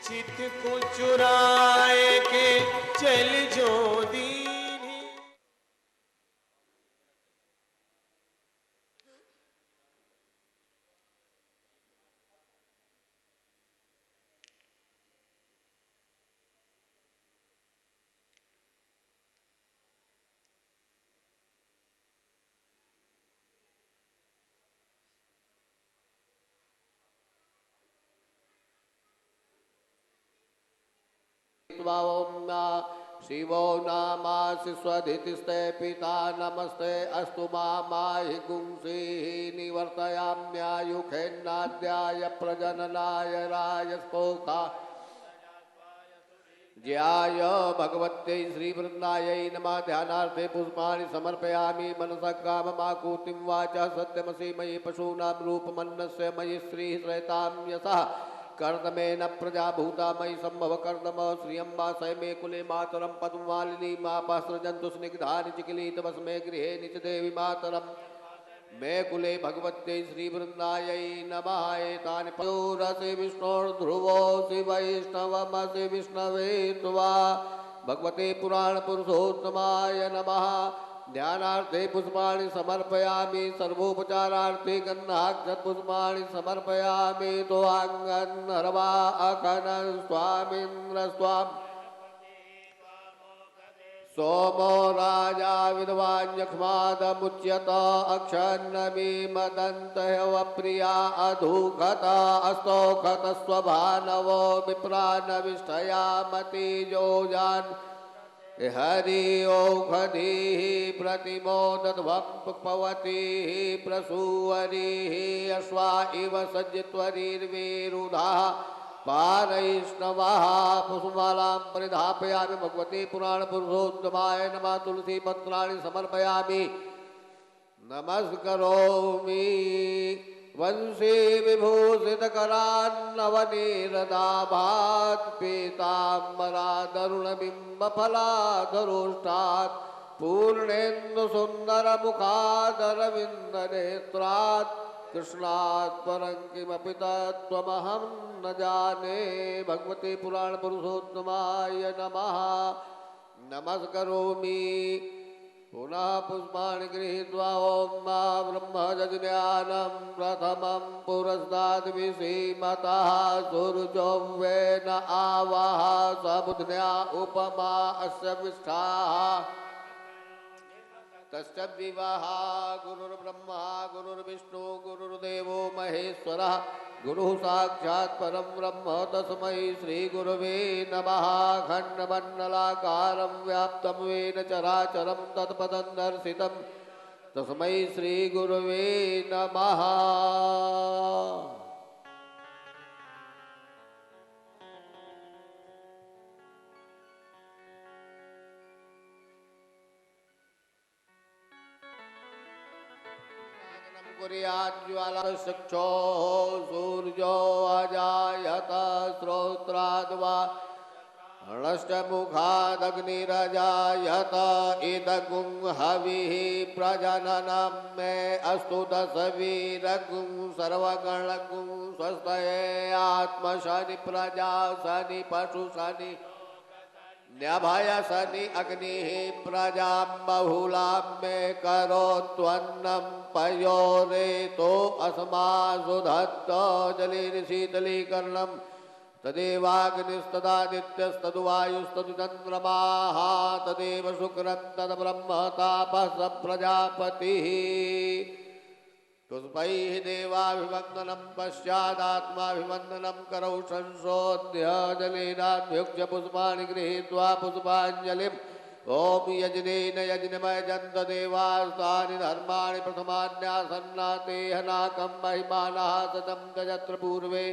चित को चुराए के चल जो दीन्ही। शिवो नामासि स्वधितिस्ते पिता नमस्ते अस्तु माहि गुंसीः निवर्तयाम्यायुखेन्नाद्याय प्रजननाय राजस्पोका ज्याय भगवत्यै श्रीवृन्दायै नमः। ध्यानार्थे पुष्पाणि समर्पयामि मनसः काममाकुतिं वाचा सत्यमसि मयि पशूनां रूपमन्नस्य मयि श्रीः श्रयतां यशः कर्दमेन प्रजा भूता मयि संभव कर्दम श्रियं वासय मे कुले मातरं पद्ममालिनी मापासृजन्तु स्निग्धानि चिकिलीतवस्मे गृहे निचदेवी मातरं मे कुले भगवत्यै श्रीवृन्दायै नमः। एतानि पयोरसि विष्णोर्ध्रुवोऽसि वैष्णवमसि विष्णवे त्वा भगवते पुराणपुरुषोत्तमाय नमः। ध्यानार्थे पुष्पाणि समर्पयामि सर्वोपचारार्थे गन्धाक्षतपुष्पाणि समर्पयामि त्वाङ्गन्धर्वा अखनन् स्वामिन्द्र स्वाम् सोमो राजा विद्वान्यक्ष्मादमुच्यत अक्षन्नमीमदन्तयवप्रिया अधूखत अस्तौखत स्वभानवो विप्रानविष्ठयामतिजोजान् हरि औषधीः प्रतिमोदध्वपवतीः प्रसूवरीः अश्वा इव सज्जत्वरीर्वीरुधाः पारैष्णवः। पुष्पमालां परिधापयामि भगवते पुराणपुरुषोत्तमाय नमः। तुलसीपत्राणि समर्पयामि नमस्करोमि वंशी विभूषितकरान्नवनीरदाभात् पीताम्बरादरुणबिम्बफलाधरोष्ठात् पूर्णेन्दुसुन्दरमुखादरविन्दनेत्रात् कृष्णात् परं किमपि तत्त्वमहं न जाने। भगवते पुराणपुरुषोत्तमाय नमः। नमस्करोमि पुनः पुष्पाणि गृहीत्वा ॐ मा ब्रह्मजज्ञानं प्रथमं पुरस्ताद् विसीमतः सूर्योऽव्येन आवः सबुध्न्या उपमा अस्य विष्ठाः तस्य विवाह गुरुर्ब्रह्मा गुरुर्विष्णु गुरुर्देवो महेश्वरः गुरुः साक्षात् परं ब्रह्म तस्मै श्रीगुरवे नमः। खण्डमण्डलाकारं व्याप्तं येन चराचरं तत्पदं दर्शितं तस्मै श्रीगुरवे नमः। कुर्याज्ज्वलशक्षो सूर्यो अजायत श्रोत्राद्वा णष्टमुखादग्निरजायत इदगुं हविः प्रजननं मे अस्तु दशवीरगुं सर्वगणगुं स्वस्तये आत्मशनि प्रजा शनि पशु शनि न्यभय शनि अग्निः प्रजां बहुलां मे करोत्वन्नं पयोरेतो अस्मासु धत्तो जलेन तदेवाग्निस्तदादित्यस्तदु वायुस्तदु चन्द्रमाः तदेव शुक्रं तद्ब्रह्म तापः स प्रजापतिः। पुष्पैः देवाभिवन्दनं पश्चादात्माभिवन्दनं करौ संशोध्य जलेनाभ्युक्ष्य पुष्पाणि गृहीत्वा पुष्पाञ्जलिम् ॐ यजनेन यजनमयजन्त देवास्तानि धर्माणि प्रथमान्यासन्नातेहनाकं महिमानः सतं गजत्र पूर्वे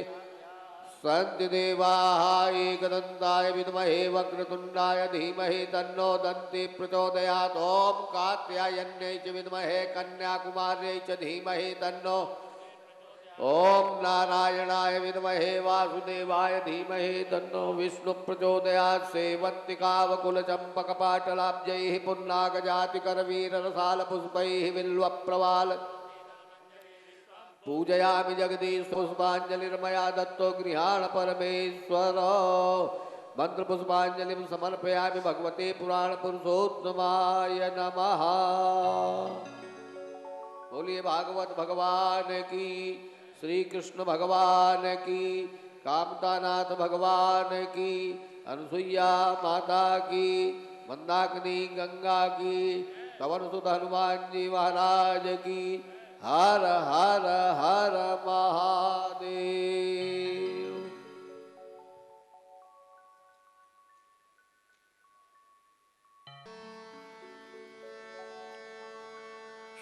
सन्ति देवाः एकदन्ताय विद्महे वक्रतुण्डाय धीमहि तन्नो दन्ति प्रचोदयात्। ॐ कात्यायन्यै च विद्महे कन्याकुमार्यै च धीमहि तन्नो ॐ नारायणाय विद्महे वासुदेवाय धीमहि तन्नो विष्णु प्रचोदयात्। सेवन्तिकावकुलचम्पकपाटलाब्जैः पुन्नागजातिकरवीररसालपुष्पैः बिल्वप्रवाल पूजयामि जगदीश पुष्पांजलिर्मया दत्तो गृहाण परमेश्वर मंत्र पुष्पांजलिं समर्पयामि भगवते पुराण पुरुषोत्तमाय नमः। बोलिए भागवत भगवान की, श्री कृष्ण भगवान की, कामतानाथ भगवान की, अनुसुईया माता की, मंदाकिनी गंगा की, पवन सुत हनुमान जी महाराज की। हर हर हर महादेव।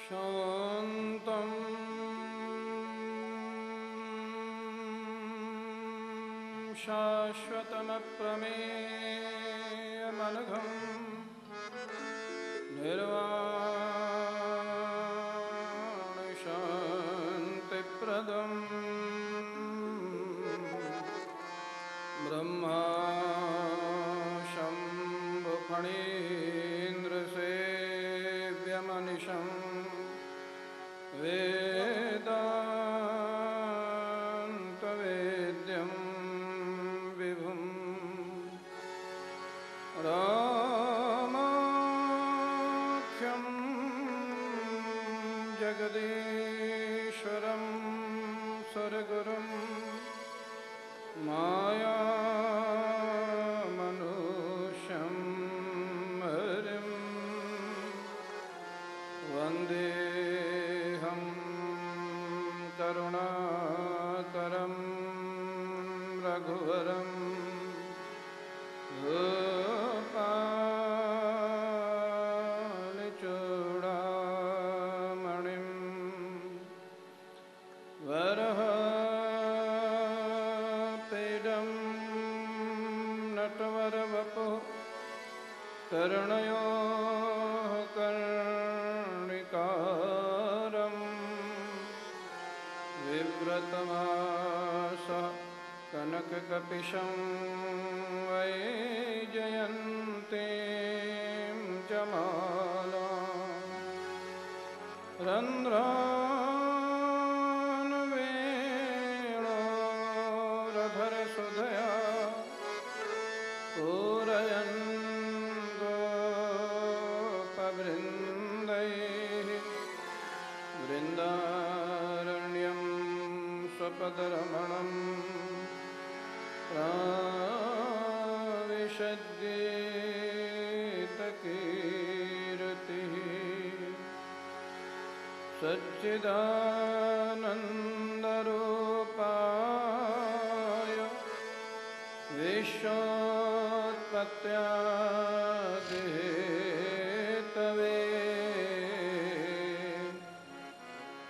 शान्तं शाश्वतमप्रमेयमनघं निर्वाणशान्तिप्रदं ब्रह्मा शम्भुफणीन्द्रसेव्यमनिशम् वेदान्तवेद्यं विभुं रामाख्यं जगदीश्वरं सर्वगुरुं मायामनुष्यं हरिं वन्देऽहं करुणाकरं रघुवरं गोपालचूडामणिं वरहपीडं नटवरवपुः कर्णयोः कर्णिकारं विव्रतमास कनककपिशं वैजयन्तीं च माला रन्ध्रानुवेणोरधरसुधया पूरयन् गोपवृन्दैः वृन्दारण्यं स्वपदरमणं प्राविशद्गीतकीर्तिः सच्चिदानन्दरूपाय विश्वोत्पत्त्यादिहेतवे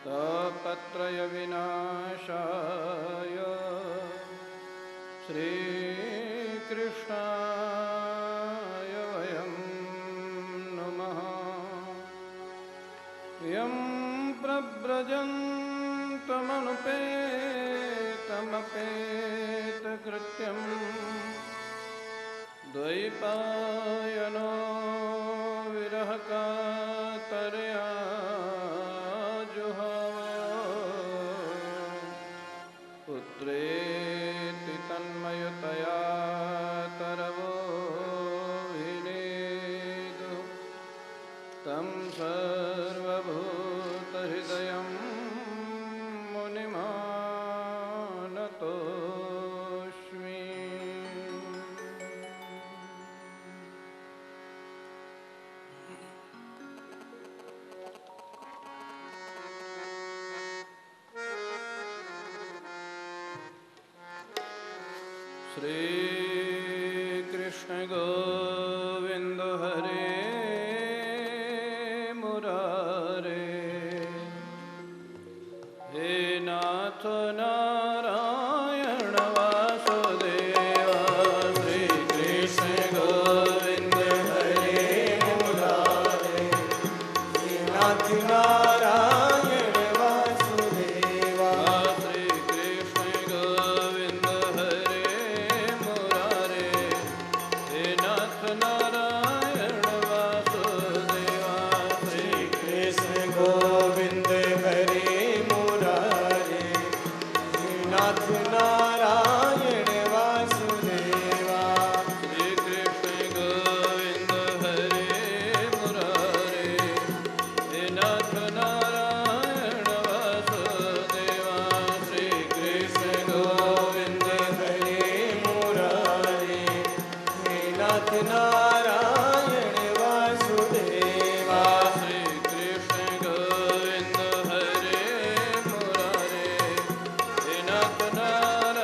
तापत्रयविनाशाय श्रीकृष्णाय वयं नमः। यं प्रव्रजन्तमनुपेतमपेतकृत्यं द्वैपायनो विरहकातरया जुहाव पुत्रेति तन्मयतया तरवोभिनेदु तं सर्वभूतहृदयं मुनिमानतोऽस्मि। श्रीकृष्ण गोविन्द हरे मुरारे, हे नाथ नारायण वासुदेवा। श्रीकृष्ण गोविन्द हरे मुरारे, हे नाथ नारायण वासुदेवा। श्रीकृष्ण गोविन्द हरे मुरारे, हे नाथ नारायण वासुदेवा। श्रीकृष्ण गोविन्द हरे मुरारे, नाथ नारायण वासुदेवा। श्री कृष्ण गोविंद हरे मुरारे, हे नाथ नारायण वासुदेवा। श्री कृष्ण गोविंद हरे मुरारे, हे नाथ नारायण वासुदेवा। श्री कृष्ण गोविंद हरे मुरारे, हे नाथ नारायण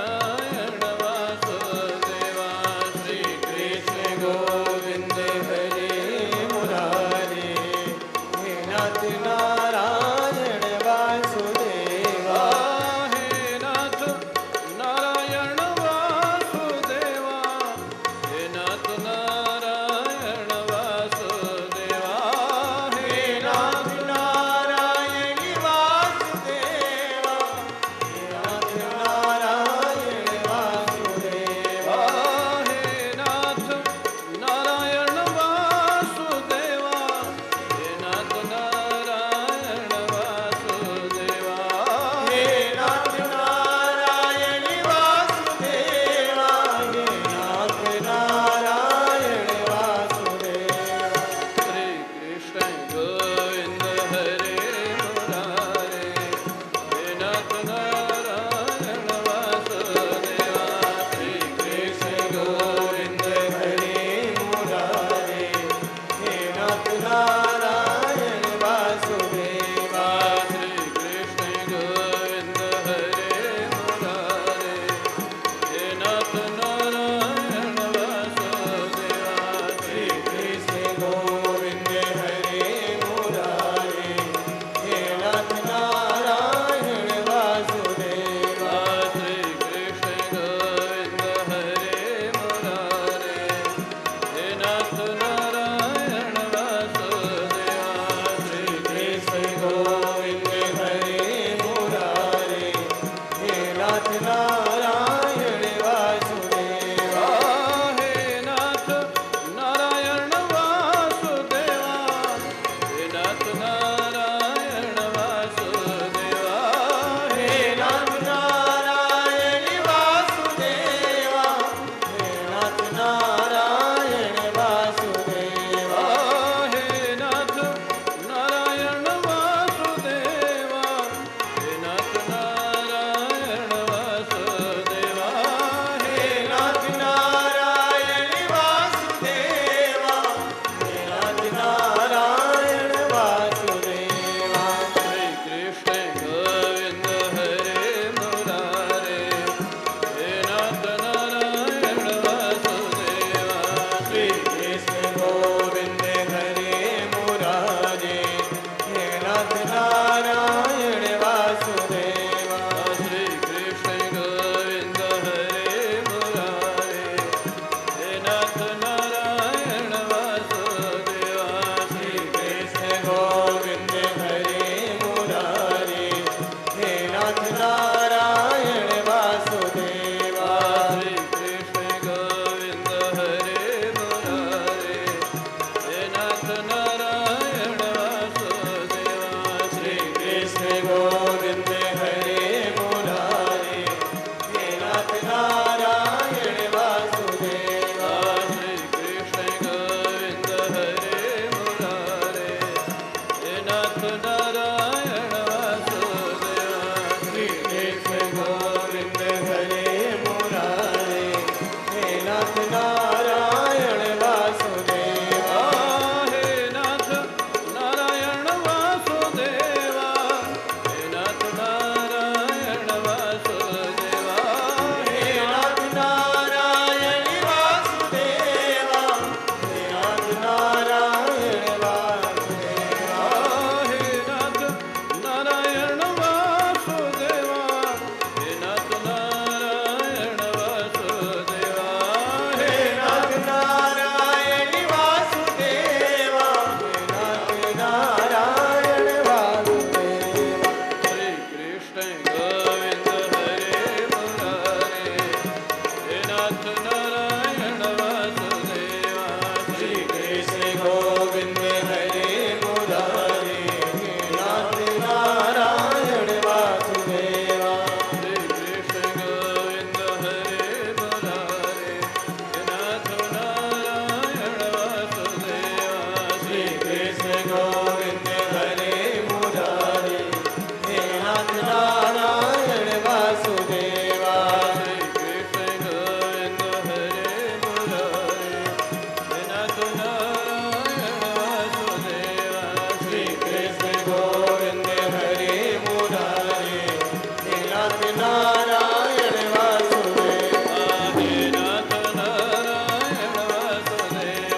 नारायण वासुदेव हे नाथ नारायण वासुदेव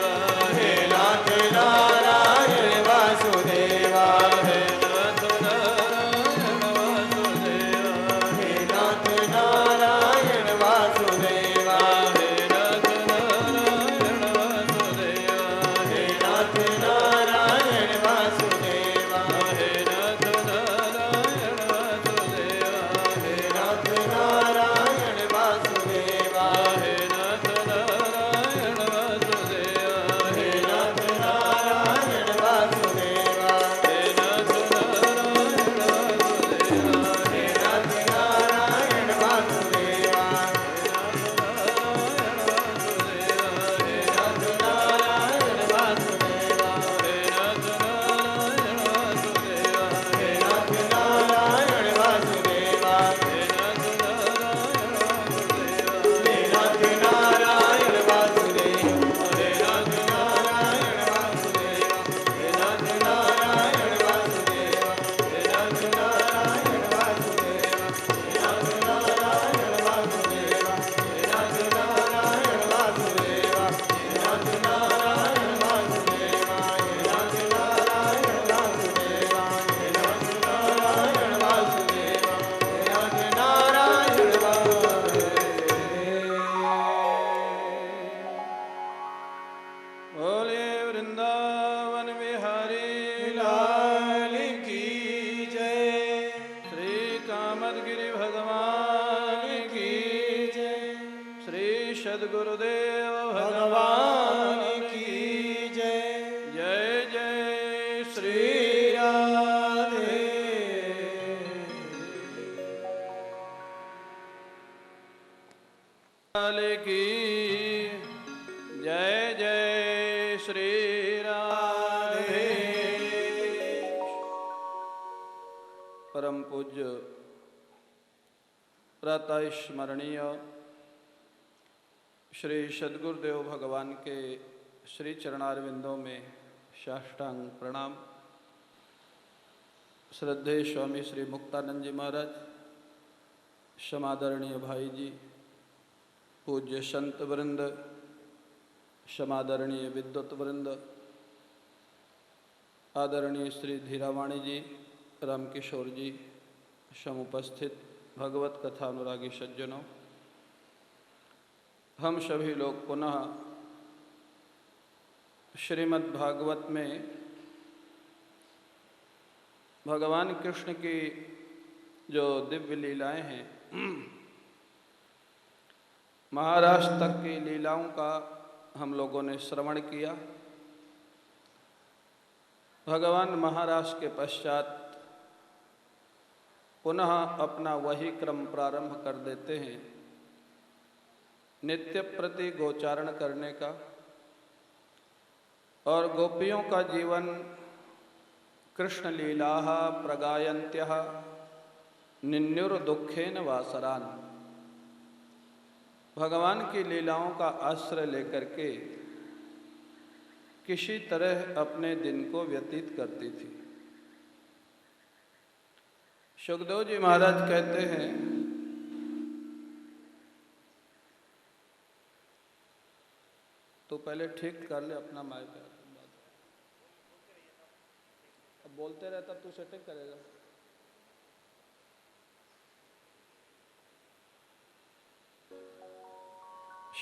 हे नाथ नारायण वासुदेव हे नाथ नारायण वासुदेव हे नाथ नारायण वासुदेव हे नाथ नारायण वासुदेव हे नाथ नारायण वासुदेव हे नाथ नारायण वासुदेव हे नाथ नारायण वासुदेव हे नाथ नारायण वासुदेव हे नाथ नारायण वासुदेव हे नाथ नारायण वासुदेव हे नाथ नारायण वासुदेव हे नाथ नारायण वासुदेव नाथ नारायण वासुदेव हे नाथ नारायण वासुदेव हे नाथ नारायण वासुदेव हे नाथ नारायण वासुदेव हे नाथ नारायण वासुदेव हे नाथ नारायण वासुदेव हे नाथ नारायण वासुदेव हे नाथ नारायण वासुदेव हे नाथ नारायण वासुदेव हे नाथ नारायण वासुदेव हे नाथ नारायण वासुदेव हे नाथ नारायण वासुदेव हे नाथ नारायण वासुदेव बोले वृंदावन बिहारी लाल की जय श्री कामदगिरि भगवान की जय श्री सद्गुरुदेव भगवान की जय जय जय श्री श्री राधे लाल की जय जय श्री राधे। परम पूज्य प्रातः स्मरणीय श्री सद्गुरुदेव भगवान के श्री चरणारविंदों में साष्टांग प्रणाम। श्रद्धेय स्वामी श्री मुक्तानंद जी महाराज, समादरणीय भाई जी, पूज्य संत वृंद, समादरणीय विद्वत वृंद, आदरणीय श्री धीरावाणी जी, रामकिशोर जी, समुपस्थित भगवत कथा अनुरागी सज्जनों, हम सभी लोग पुनः श्रीमद् भागवत में भगवान कृष्ण की जो दिव्य लीलाएं हैं, महाराष्ट्र तक की लीलाओं का हम लोगों ने श्रवण किया। भगवान महाराष्ट्र के पश्चात पुनः अपना वही क्रम प्रारंभ कर देते हैं, नित्य प्रति गोचारण करने का, और गोपियों का जीवन कृष्ण लीला प्रगायन्त्यः निन्युर्दुखेन वासरान, भगवान की लीलाओं का आश्रय लेकर के किसी तरह अपने दिन को व्यतीत करती थी। सुखदेव जी महाराज कहते हैं, तो पहले ठीक कर ले अपना माइक, अब बोलते रहता तू सेटिंग करेगा।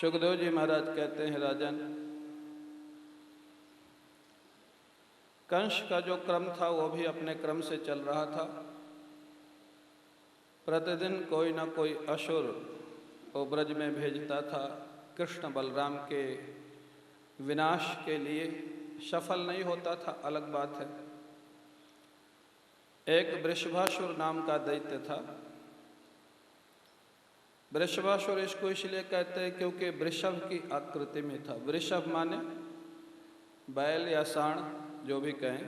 सुखदेव जी महाराज कहते हैं, राजन, कंस का जो क्रम था वो भी अपने क्रम से चल रहा था। प्रतिदिन कोई ना कोई असुर वो ब्रज में भेजता था कृष्ण बलराम के विनाश के लिए। सफल नहीं होता था, अलग बात है। एक वृषभासुर नाम का दैत्य था। वृषभासुर इसको इसलिए कहते हैं क्योंकि वृषभ की आकृति में था। वृषभ माने बैल या सांड, जो भी कहें।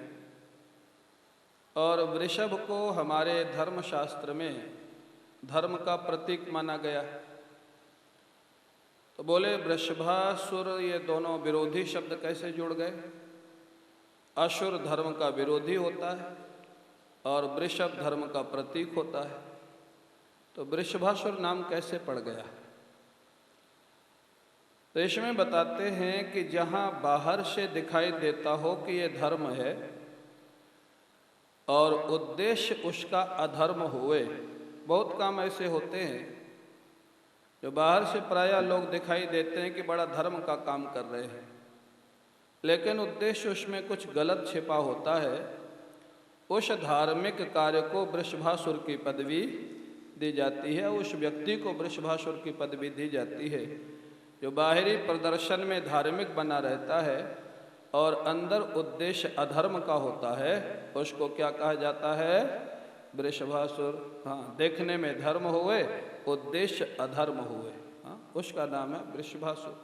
और वृषभ को हमारे धर्मशास्त्र में धर्म का प्रतीक माना गया। तो बोले वृषभासुर, ये दोनों विरोधी शब्द कैसे जुड़ गए? असुर धर्म का विरोधी होता है और वृषभ धर्म का प्रतीक होता है। तो वृषभासुर नाम कैसे पड़ गया? तो इसमें बताते हैं कि जहाँ बाहर से दिखाई देता हो कि ये धर्म है और उद्देश्य उसका अधर्म हुए, बहुत काम ऐसे होते हैं जो बाहर से प्रायः लोग दिखाई देते हैं कि बड़ा धर्म का काम कर रहे हैं, लेकिन उद्देश्य उसमें कुछ गलत छिपा होता है। उस धार्मिक कार्य को वृषभासुर की पदवी दी जाती है, उस व्यक्ति को वृषभासुर की पदवी दी जाती है जो बाहरी प्रदर्शन में धार्मिक बना रहता है और अंदर उद्देश्य अधर्म का होता है। उसको क्या कहा जाता है? वृषभासुर। हाँ, देखने में धर्म हुए, उद्देश्य अधर्म हुए, हाँ, उसका नाम है वृषभासुर।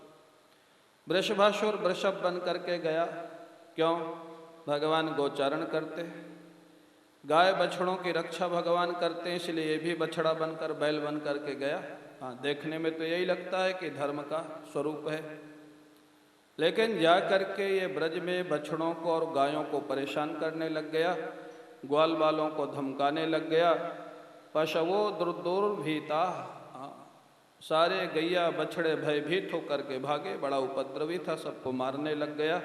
वृषभासुर वृषभ बन करके गया, क्यों? भगवान गोचारण करते हैं, गाय बछड़ों की रक्षा भगवान करते हैं, इसलिए ये भी बछड़ा बनकर बैल बन करके गया। हाँ, देखने में तो यही लगता है कि धर्म का स्वरूप है, लेकिन जा करके ये ब्रज में बछड़ों को और गायों को परेशान करने लग गया, ग्वाल वालों को धमकाने लग गया। पशवो दुर्दुर्भीता, सारे गैया बछड़े भयभीत होकर के भागे, बड़ा उपद्रवी था, सबको मारने लग गया।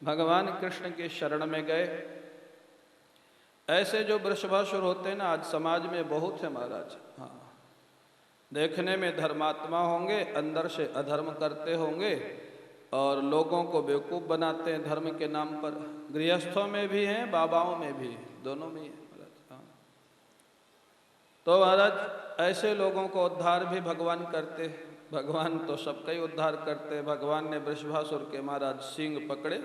भगवान कृष्ण के शरण में गए। ऐसे जो वृषभासुर होते हैं ना, आज समाज में बहुत है महाराज। हाँ, देखने में धर्मात्मा होंगे, अंदर से अधर्म करते होंगे और लोगों को बेवकूफ़ बनाते हैं धर्म के नाम पर। गृहस्थों में भी हैं, बाबाओं में भी हैं, दोनों में ही है महाराज। हाँ, तो महाराज ऐसे लोगों को उद्धार भी भगवान करते। भगवान तो सबका ही उद्धार करते। भगवान ने वृषभासुर के महाराज सींग पकड़े,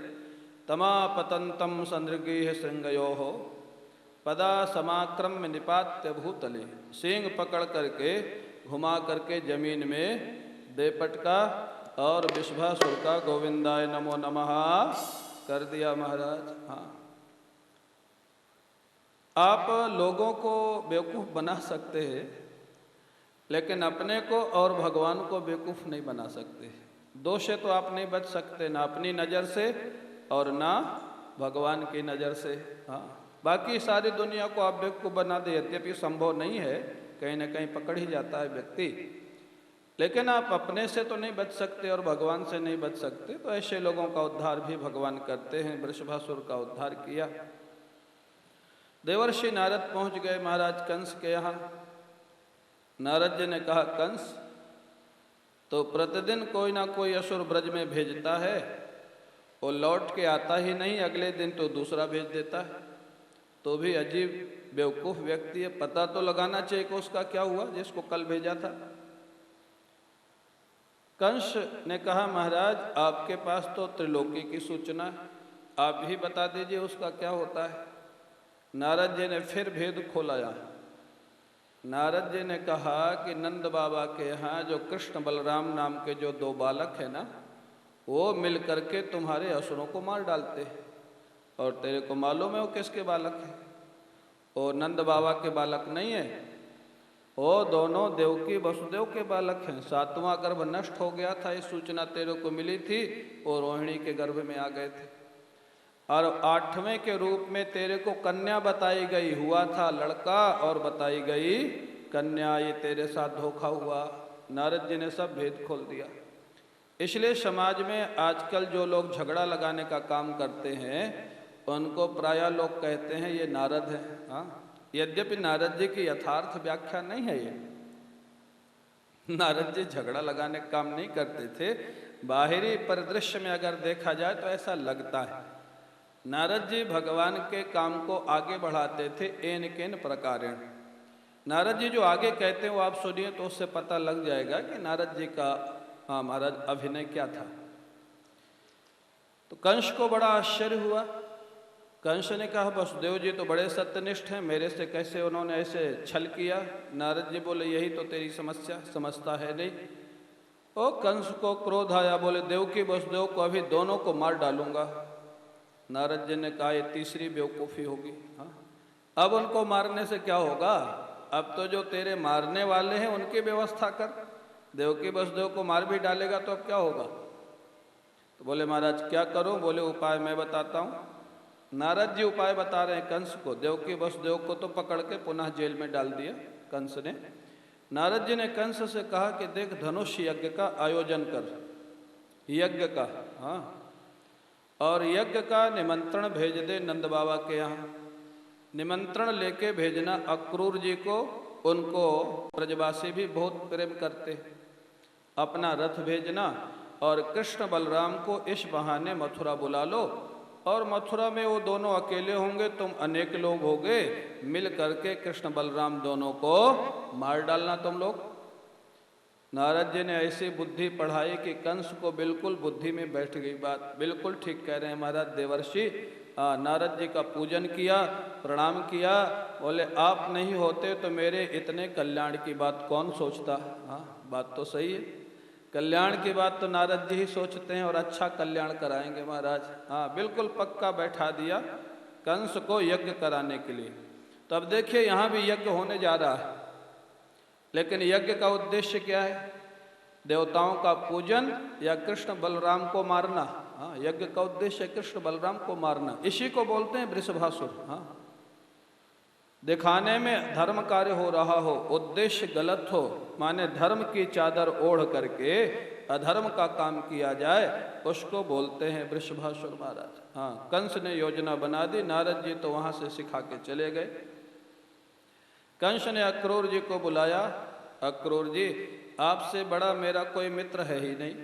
तमापतंतम संदृगीह श्रृंगयो हो पदा समाक्रम निपात्य भूतले। सींग पकड़ करके घुमा करके जमीन में दे पटका और वृषभासुर का गोविंदाय नमो नमः कर दिया महाराज। हाँ, आप लोगों को बेवकूफ़ बना सकते हैं, लेकिन अपने को और भगवान को बेवकूफ़ नहीं बना सकते। दो से तो आप नहीं बच सकते, ना अपनी नज़र से और ना भगवान की नज़र से। हाँ, बाकी सारी दुनिया को आप बेवकूफ़ बना दे, यद्यपि संभव नहीं है, कहीं ना कहीं पकड़ ही जाता है व्यक्ति, लेकिन आप अपने से तो नहीं बच सकते और भगवान से नहीं बच सकते। तो ऐसे लोगों का उद्धार भी भगवान करते हैं। वृषभासुर का उद्धार किया। देवर्षि नारद पहुंच गए महाराज कंस के यहाँ। नारद जी ने कहा, कंस तो प्रतिदिन कोई ना कोई असुर ब्रज में भेजता है, वो लौट के आता ही नहीं, अगले दिन तो दूसरा भेज देता है। तो भी अजीब बेवकूफ़ व्यक्ति है, पता तो लगाना चाहिए कि उसका क्या हुआ जिसको कल भेजा था। कंस ने कहा, महाराज आपके पास तो त्रिलोकी की सूचना है, आप ही बता दीजिए उसका क्या होता है। नारद जी ने फिर भेद खोलाया। नारद जी ने कहा कि नंद बाबा के यहाँ जो कृष्ण बलराम नाम के जो दो बालक हैं ना, वो मिल करके तुम्हारे असुरों को मार डालते हैं, और तेरे को मालूम है वो किसके बालक हैं? वो नंद बाबा के बालक नहीं है, वो दोनों देवकी वसुदेव के बालक हैं। 7वां गर्भ नष्ट हो गया था, इस सूचना तेरे को मिली थी, वो रोहिणी के गर्भ में आ गए थे। और 8वें के रूप में तेरे को कन्या बताई गई, हुआ था लड़का और बताई गई कन्या, ये तेरे साथ धोखा हुआ। नारद जी ने सब भेद खोल दिया। इसलिए समाज में आजकल जो लोग झगड़ा लगाने का काम करते हैं, उनको प्रायः लोग कहते हैं ये नारद है। हाँ, यद्यपि नारद जी की यथार्थ व्याख्या नहीं है ये। नारद जी झगड़ा लगाने का काम नहीं करते थे। बाहरी परिदृश्य में अगर देखा जाए तो ऐसा लगता है। नारद जी भगवान के काम को आगे बढ़ाते थे एन केन प्रकारेण। नारद जी जो आगे कहते हैं वो आप सुनिए तो उससे पता लग जाएगा कि नारद जी का महाराज अभिनय क्या था। तो कंस को बड़ा आश्चर्य हुआ। कंस ने कहा, वसुदेव जी तो बड़े सत्यनिष्ठ हैं, मेरे से कैसे उन्होंने ऐसे छल किया। नारद जी बोले, यही तो तेरी समस्या, समझता है नहीं। ओ कंस को क्रोध आया, बोले देवकी वसुदेव को अभी दोनों को मार डालूंगा। नारद जी ने कहा, ये तीसरी बेवकूफ़ी होगी। हाँ, अब उनको मारने से क्या होगा? अब तो जो तेरे मारने वाले हैं उनकी व्यवस्था कर। देवकी वसुदेव को मार भी डालेगा तो अब क्या होगा? तो बोले महाराज क्या करूं? बोले उपाय मैं बताता हूं। नारद जी उपाय बता रहे हैं कंस को। देवकी वसुदेव को तो पकड़ के पुनः जेल में डाल दिया कंस ने। नारद जी ने कंस से कहा कि देख, धनुष यज्ञ का आयोजन कर, यज्ञ का, हाँ, और यज्ञ का निमंत्रण भेज दे नंद बाबा के यहाँ। निमंत्रण लेके भेजना अक्रूर जी को, उनको ब्रजवासी भी बहुत प्रेम करते। अपना रथ भेजना और कृष्ण बलराम को इस बहाने मथुरा बुला लो, और मथुरा में वो दोनों अकेले होंगे, तुम अनेक लोग होगे, मिल करके कृष्ण बलराम दोनों को मार डालना तुम लोग। नारद जी ने ऐसी बुद्धि पढ़ाई कि कंस को बिल्कुल बुद्धि में बैठ गई बात। बिल्कुल ठीक कह रहे हैं महाराज देवर्षि। नारद जी का पूजन किया, प्रणाम किया, बोले आप नहीं होते तो मेरे इतने कल्याण की बात कौन सोचता। हाँ, बात तो सही है, कल्याण की बात तो नारद जी ही सोचते हैं, और अच्छा कल्याण कराएंगे महाराज। हाँ, बिल्कुल पक्का बैठा दिया कंस को यज्ञ कराने के लिए। तो अब देखिए यहाँ भी यज्ञ होने जा रहा है, लेकिन यज्ञ का उद्देश्य क्या है? देवताओं का पूजन या कृष्ण बलराम को मारना। हाँ, यज्ञ का उद्देश्य कृष्ण बलराम को मारना, इसी को बोलते हैं वृषभासुर। हाँ, दिखाने में धर्म कार्य हो रहा हो, उद्देश्य गलत हो, माने धर्म की चादर ओढ़ करके अधर्म का काम किया जाए, उसको बोलते हैं वृषभासुर महाराज। हाँ, कंस ने योजना बना दी, नारद जी तो वहां से सिखा के चले गए। कंस ने अक्रूर जी को बुलाया, अक्रूर जी आपसे बड़ा मेरा कोई मित्र है ही नहीं।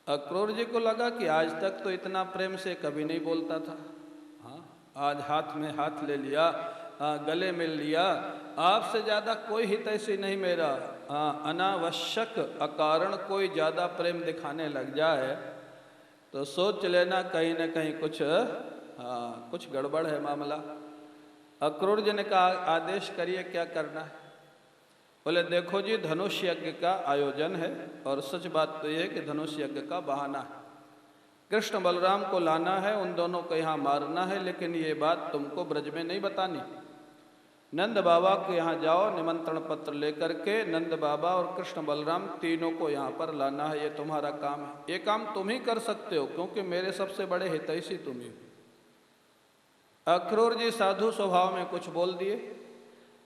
अक्रूर जी को लगा कि आज तक तो इतना प्रेम से कभी नहीं बोलता था। हाँ, आज हाथ में हाथ ले लिया, गले मिल लिया, आपसे ज़्यादा कोई हितैषी नहीं मेरा। हाँ, अनावश्यक अकारण कोई ज़्यादा प्रेम दिखाने लग जाए तो सोच लेना कहीं ना कहीं कुछ गड़बड़ है मामला। अक्रूर जी ने कहा आदेश करिए, क्या करना है? बोले देखो जी, धनुष यज्ञ का आयोजन है, और सच बात तो यह है कि धनुष यज्ञ का बहाना है। कृष्ण बलराम को लाना है, उन दोनों को यहाँ मारना है, लेकिन ये बात तुमको ब्रज में नहीं बतानी। नंद बाबा के यहाँ जाओ, निमंत्रण पत्र लेकर के नंद बाबा और कृष्ण बलराम तीनों को यहाँ पर लाना है, ये तुम्हारा काम है। ये काम तुम ही कर सकते हो, क्योंकि मेरे सबसे बड़े हितैषी तुम ही हो। अक्रूर जी साधु स्वभाव में कुछ बोल दिए।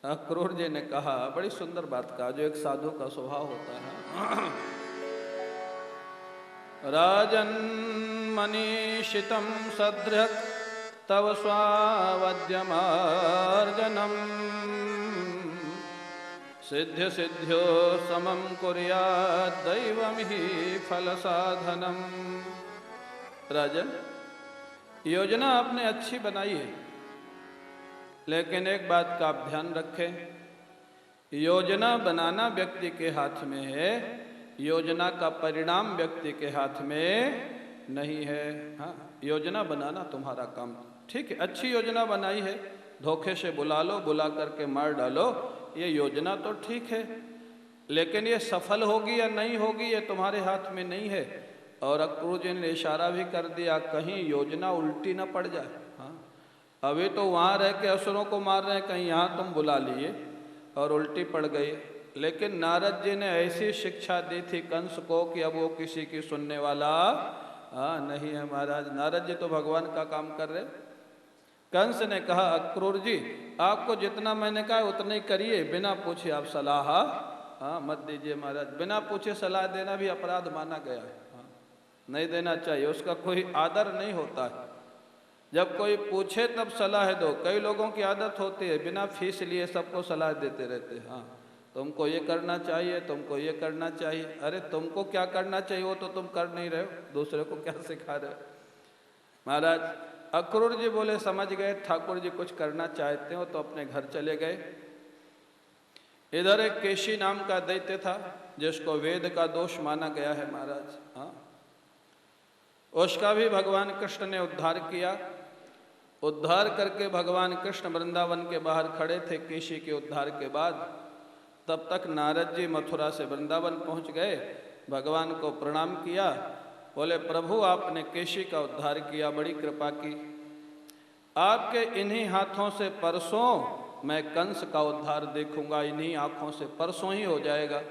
अक्रूर जी ने कहा, बड़ी सुंदर बात कहा, जो एक साधु का स्वभाव होता है। राजन मनीषितम सदृह तव स्वावद्यमार्जनम सिद्ध सिद्ध्यो समम कुर्यात् दैवम ही फल साधनम। राजन, योजना आपने अच्छी बनाई है, लेकिन एक बात का आप ध्यान रखें, योजना बनाना व्यक्ति के हाथ में है, योजना का परिणाम व्यक्ति के हाथ में नहीं है। हाँ, योजना बनाना तुम्हारा काम ठीक है, अच्छी योजना बनाई है, धोखे से बुला लो, बुला करके मार डालो, ये योजना तो ठीक है, लेकिन ये सफल होगी या नहीं होगी ये तुम्हारे हाथ में नहीं है। और अक्रूर जी ने इशारा भी कर दिया, कहीं योजना उल्टी ना पड़ जाए। हाँ, अभी तो वहाँ रह के असुरों को मार रहे हैं, कहीं यहाँ तुम बुला लिए और उल्टी पड़ गई। लेकिन नारद जी ने ऐसी शिक्षा दी थी कंस को कि अब वो किसी की सुनने वाला नहीं है महाराज। नारद जी तो भगवान का काम कर रहे। कंस ने कहा, अक्रूर जी आपको जितना मैंने कहा उतना ही करिए, बिना पूछे आप सलाह मत दीजिए महाराज। बिना पूछे सलाह देना भी अपराध माना गया है। नहीं देना चाहिए, उसका कोई आदर नहीं होता है। जब कोई पूछे तब सलाह दो। कई लोगों की आदत होती है बिना फीस लिए सबको सलाह देते रहते हैं। हाँ, तुमको ये करना चाहिए, तुमको ये करना चाहिए। अरे तुमको क्या करना चाहिए वो तो तुम कर नहीं रहे हो, दूसरे को क्या सिखा रहे हो। महाराज अक्रूर जी बोले समझ गए, ठाकुर जी कुछ करना चाहते हो तो अपने घर चले गए। इधर एक केशी नाम का दैत्य था जिसको वेद का दोष माना गया है महाराज। हाँ, उसका भी भगवान कृष्ण ने उद्धार किया। उद्धार करके भगवान कृष्ण वृंदावन के बाहर खड़े थे केशी के उद्धार के बाद। तब तक नारद जी मथुरा से वृंदावन पहुंच गए, भगवान को प्रणाम किया, बोले प्रभु आपने केशी का उद्धार किया, बड़ी कृपा की। आपके इन्हीं हाथों से परसों मैं कंस का उद्धार देखूंगा, इन्हीं आंखों से परसों ही हो जाएगा।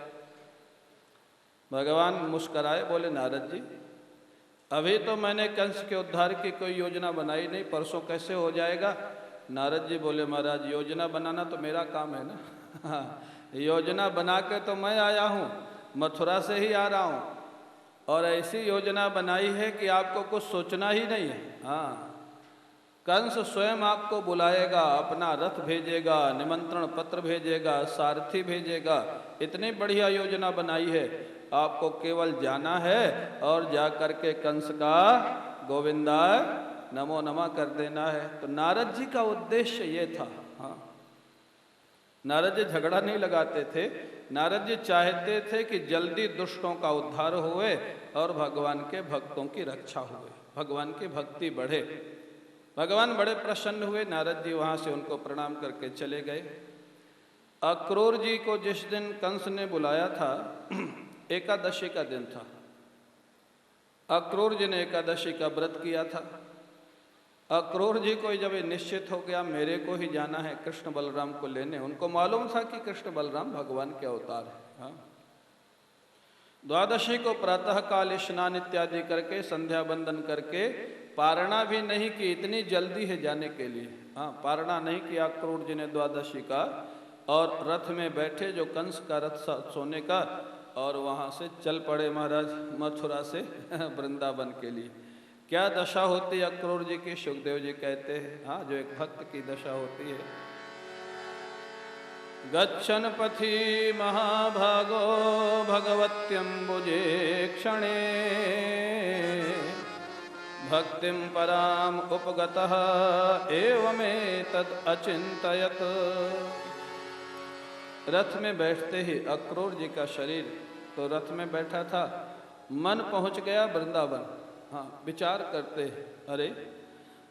भगवान मुस्कराए, बोले नारद जी अभी तो मैंने कंस के उद्धार की कोई योजना बनाई नहीं, परसों कैसे हो जाएगा। नारद जी बोले महाराज योजना बनाना तो मेरा काम है ना। हाँ, योजना बना के तो मैं आया हूँ, मथुरा से ही आ रहा हूँ, और ऐसी योजना बनाई है कि आपको कुछ सोचना ही नहीं है। हाँ, कंस स्वयं आपको बुलाएगा, अपना रथ भेजेगा, निमंत्रण पत्र भेजेगा, सारथी भेजेगा, इतनी बढ़िया योजना बनाई है। आपको केवल जाना है और जा करके कंस का गोविंदा नमो नमः कर देना है। तो नारद जी का उद्देश्य ये था। हाँ, नारद जी झगड़ा नहीं लगाते थे। नारद जी चाहते थे कि जल्दी दुष्टों का उद्धार हुए और भगवान के भक्तों की रक्षा हुए, भगवान की भक्ति बढ़े। भगवान बड़े प्रसन्न हुए। नारद जी वहाँ से उनको प्रणाम करके चले गए। अक्रूर जी को जिस दिन कंस ने बुलाया था, एकादशी का दिन था। अक्रूर जी ने एकादशी का व्रत किया था। अक्रूर जी को जब ये निश्चित हो गया मेरे को ही जाना है कृष्ण बलराम को लेने, उनको मालूम था कि कृष्ण बलराम भगवान के अवतार है। हाँ? द्वादशी को प्रातः काल स्नान इत्यादि करके संध्या बंदन करके पारणा भी नहीं की, इतनी जल्दी है जाने के लिए। हाँ, पारणा नहीं किया अक्रूर जी ने द्वादशी का, और रथ में बैठे जो कंस का रथ सोने का, और वहाँ से चल पड़े महाराज मथुरा से वृंदावन के लिए। क्या दशा होती है अक्रूर जी की, सुखदेव जी कहते हैं। हाँ, जो एक भक्त की दशा होती है। गच्छन पथि महाभागो भगवत्यम्बुजे क्षणे भक्तिम पराम उपगतः एवमेतद् अचिन्तयत्। रथ में बैठते ही अक्रूर जी का शरीर तो रथ में बैठा था, मन पहुंच गया वृंदावन। हाँ, विचार करते अरे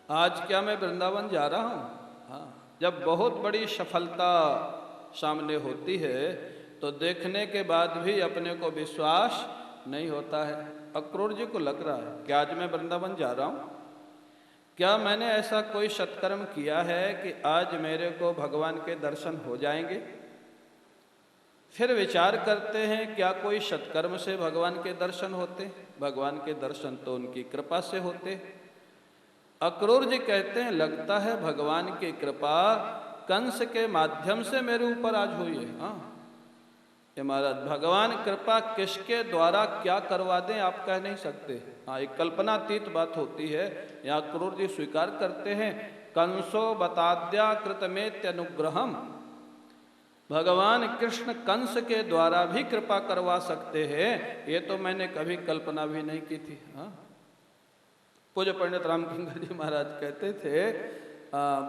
आज क्या मैं वृंदावन जा रहा हूँ। हाँ, जब बहुत बड़ी सफलता सामने होती है तो देखने के बाद भी अपने को विश्वास नहीं होता है। अक्रूर जी को लग रहा है कि आज मैं वृंदावन जा रहा हूँ, क्या मैंने ऐसा कोई सत्कर्म किया है कि आज मेरे को भगवान के दर्शन हो जाएंगे। फिर विचार करते हैं क्या कोई सत्कर्म से भगवान के दर्शन होते। भगवान के दर्शन तो उनकी कृपा से होते। अक्रूर जी कहते हैं लगता है भगवान की कृपा कंस के माध्यम से मेरे ऊपर आज हुई है। हाँ, ये महाराज भगवान कृपा किसके द्वारा क्या करवा दें आप कह नहीं सकते। हाँ, एक कल्पनातीत बात होती है। यहाँ अक्रूर जी स्वीकार करते हैं कंसो बताद्या कृतमेत्य अनुग्रहम, भगवान कृष्ण कंस के द्वारा भी कृपा करवा सकते हैं, ये तो मैंने कभी कल्पना भी नहीं की थी। हाँ, पूज्य पंडित रामकिंकर जी महाराज कहते थे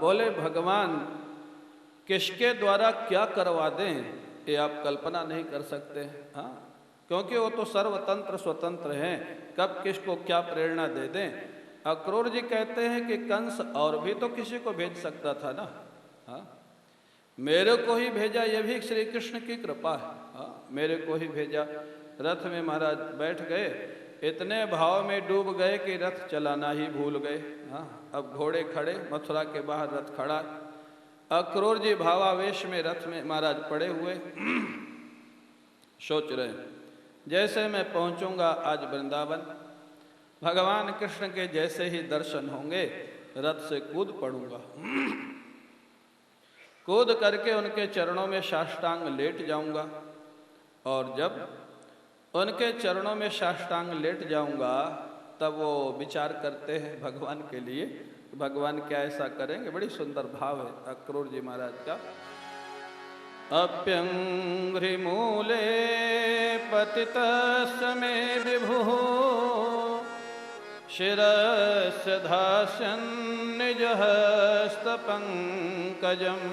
बोले भगवान किसके द्वारा क्या करवा दें ये आप कल्पना नहीं कर सकते। हाँ, क्योंकि वो तो सर्वतंत्र स्वतंत्र हैं, कब किसको क्या प्रेरणा दे दें। अक्रूर जी कहते हैं कि कंस और भी तो किसी को भेज सकता था ना। हाँ, मेरे को ही भेजा, ये भी श्री कृष्ण की कृपा है। हाँ, मेरे को ही भेजा। रथ में महाराज बैठ गए, इतने भाव में डूब गए कि रथ चलाना ही भूल गए। हाँ, अब घोड़े खड़े, मथुरा के बाहर रथ खड़ा। अक्रूर जी भावावेश में रथ में महाराज पड़े हुए सोच रहे जैसे मैं पहुंचूंगा आज वृंदावन, भगवान कृष्ण के जैसे ही दर्शन होंगे रथ से कूद पड़ूंगा, कूद करके उनके चरणों में साष्टांग लेट जाऊंगा। और जब उनके चरणों में साष्टांग लेट जाऊंगा तब वो विचार करते हैं भगवान के लिए, भगवान क्या ऐसा करेंगे। बड़ी सुंदर भाव है अक्रूर जी महाराज का। अप्यंघ्रि मूले पतितस्य मे विभुः शिरस्य धास्यन् निजहस्त पंकजम्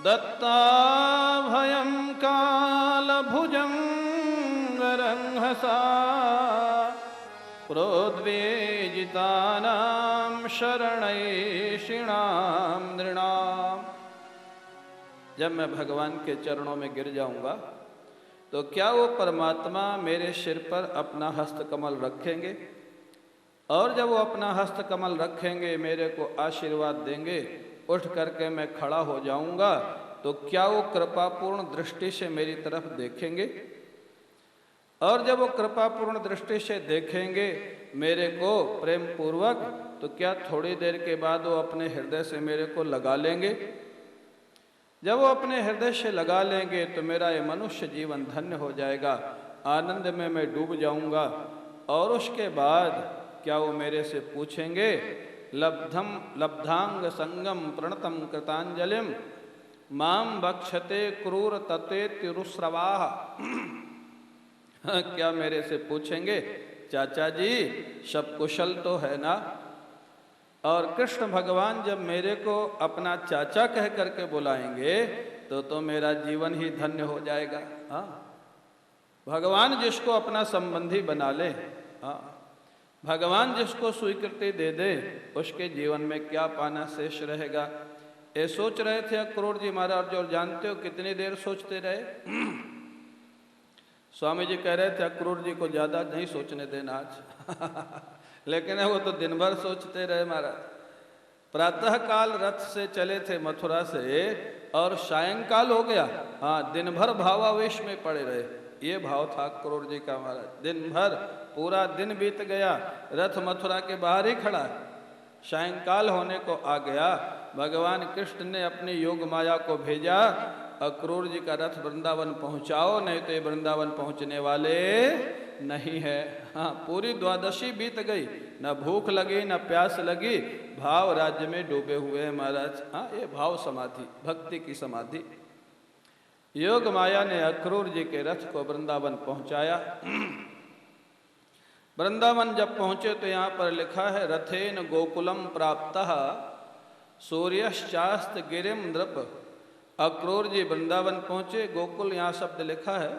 दत्ताभयं कालभुजं रंहसा प्रोद्वेजितानां शरणैषिणां नृणाम्। जब मैं भगवान के चरणों में गिर जाऊंगा तो क्या वो परमात्मा मेरे सिर पर अपना हस्तकमल रखेंगे, और जब वो अपना हस्तकमल रखेंगे मेरे को आशीर्वाद देंगे, उठ करके मैं खड़ा हो जाऊंगा तो क्या वो कृपापूर्ण दृष्टि से मेरी तरफ देखेंगे, और जब वो कृपापूर्ण दृष्टि से देखेंगे मेरे को प्रेम पूर्वक तो क्या थोड़ी देर के बाद वो अपने हृदय से मेरे को लगा लेंगे। जब वो अपने हृदय से लगा लेंगे तो मेरा ये मनुष्य जीवन धन्य हो जाएगा, आनंद में मैं डूब जाऊंगा। और उसके बाद क्या वो मेरे से पूछेंगे, लब्धांग संगम प्रणतम कृतांजलिम माम बक्षते क्रूर तते तिरुस्रवाह। क्या मेरे से पूछेंगे, चाचा जी सब कुशल तो है ना? और कृष्ण भगवान जब मेरे को अपना चाचा कह करके बुलाएंगे तो मेरा जीवन ही धन्य हो जाएगा। हाँ, भगवान जिसको अपना संबंधी बना ले, हाँ, भगवान जिसको स्वीकृति दे दे, उसके जीवन में क्या पाना शेष रहेगा। ये सोच रहे थे अक्रूर जी महाराज। और जानते हो कितनी देर सोचते रहे? स्वामी जी कह रहे थे अक्रूर जी को ज्यादा नहीं सोचने देना आज। लेकिन वो तो दिन भर सोचते रहे महाराज। प्रातः काल रथ से चले थे मथुरा से और सायंकाल हो गया। हाँ, दिन भर भावावेश में पड़े रहे। ये भाव था अक्रूर जी का महाराज। दिन भर पूरा दिन बीत गया, रथ मथुरा के बाहर ही खड़ा है। सायंकाल होने को आ गया, भगवान कृष्ण ने अपनी योग माया को भेजा, अक्रूर जी का रथ वृंदावन पहुंचाओ, नहीं तो ये वृंदावन पहुंचने वाले नहीं है। हाँ, पूरी द्वादशी बीत गई, न भूख लगी न प्यास लगी, भाव राज्य में डूबे हुए हैं महाराज। हाँ, ये भाव समाधि, भक्ति की समाधि। योग माया ने अक्रूर जी के रथ को वृंदावन पहुंचाया। वृंदावन जब पहुंचे तो यहाँ पर लिखा है, रथेन गोकुलम प्राप्तः सूर्यश्चास्त गिरिम नृप। अक्रूर जी वृंदावन पहुंचे। गोकुल यहाँ शब्द लिखा है,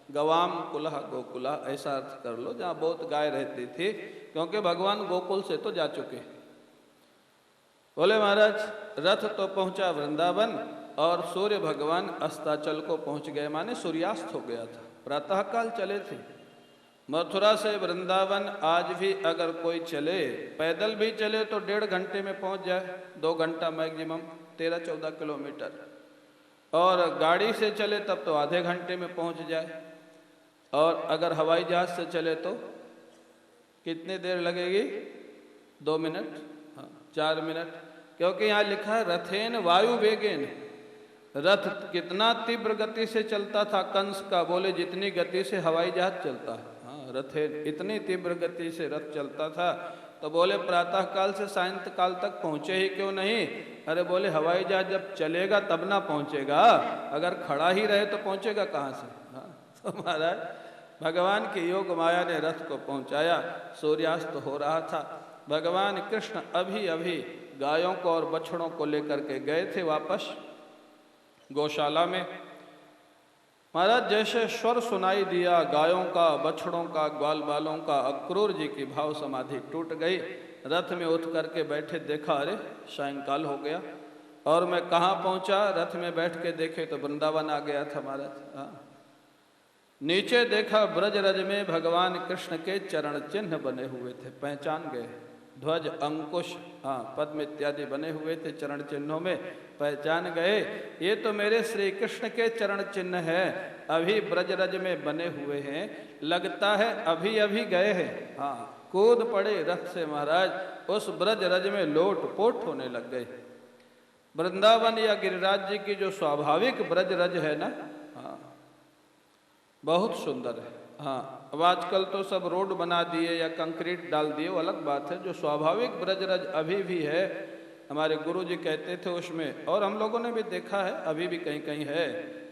गवाम कुलह गोकुला, ऐसा अर्थ कर लो, जहाँ बहुत गाय रहती थी, क्योंकि भगवान गोकुल से तो जा चुके। बोले महाराज रथ तो पहुंचा वृंदावन और सूर्य भगवान अस्ताचल को पहुंच गए, माने सूर्यास्त हो गया था। प्रातःकाल चले थे मथुरा से वृंदावन। आज भी अगर कोई चले, पैदल भी चले तो 1.5 घंटे में पहुंच जाए, 2 घंटा मैक्सिमम, 13-14 किलोमीटर। और गाड़ी से चले तब तो आधे घंटे में पहुंच जाए। और अगर हवाई जहाज से चले तो कितनी देर लगेगी? 2 मिनट, हाँ 4 मिनट, क्योंकि यहाँ लिखा है रथेन वायु वेगेन। रथ कितना तीव्र गति से चलता था कंस का, बोले जितनी गति से हवाई जहाज चलता है। हाँ, रथेन इतनी तीव्र गति से रथ चलता था। तो बोले प्रातः काल से सायंकाल तक पहुंचे ही क्यों नहीं? अरे बोले हवाई जहाज जब चलेगा तब ना पहुंचेगा, अगर खड़ा ही रहे तो पहुंचेगा कहाँ से? हाँ, तो महाराज भगवान की योग माया ने रथ को पहुंचाया। सूर्यास्त हो रहा था। भगवान कृष्ण अभी अभी गायों को और बछड़ों को लेकर के गए थे वापस गौशाला में। महाराज जैसे स्वर सुनाई दिया गायों का, बछड़ों का, ग्वाल बालों का, अक्रूर जी की भाव समाधि टूट गई। रथ में उठ करके बैठे, देखा अरे सायंकाल हो गया। और मैं कहाँ पहुंचा? रथ में बैठ के देखे तो वृंदावन आ गया था महाराज। हाँ, नीचे देखा ब्रजरज में भगवान कृष्ण के चरण चिन्ह बने हुए थे, पहचान गए। ध्वज, अंकुश, हाँ पद्म इत्यादि बने हुए थे चरण चिन्हों में, पहचान गए ये तो मेरे श्री कृष्ण के चरण चिन्ह है, अभी ब्रजरज में बने हुए हैं, लगता है अभी अभी गए हैं। हाँ, कूद पड़े रथ से महाराज, उस ब्रजरज में लोट पोट होने लग गए। वृंदावन या गिरिराज जी की जो स्वाभाविक ब्रजरज है ना, हाँ बहुत सुंदर है। हाँ, अब आजकल तो सब रोड बना दिए या कंक्रीट डाल दिए, वो अलग बात है। जो स्वाभाविक ब्रजरज अभी भी है, हमारे गुरु जी कहते थे उसमें, और हम लोगों ने भी देखा है अभी भी कहीं कहीं है।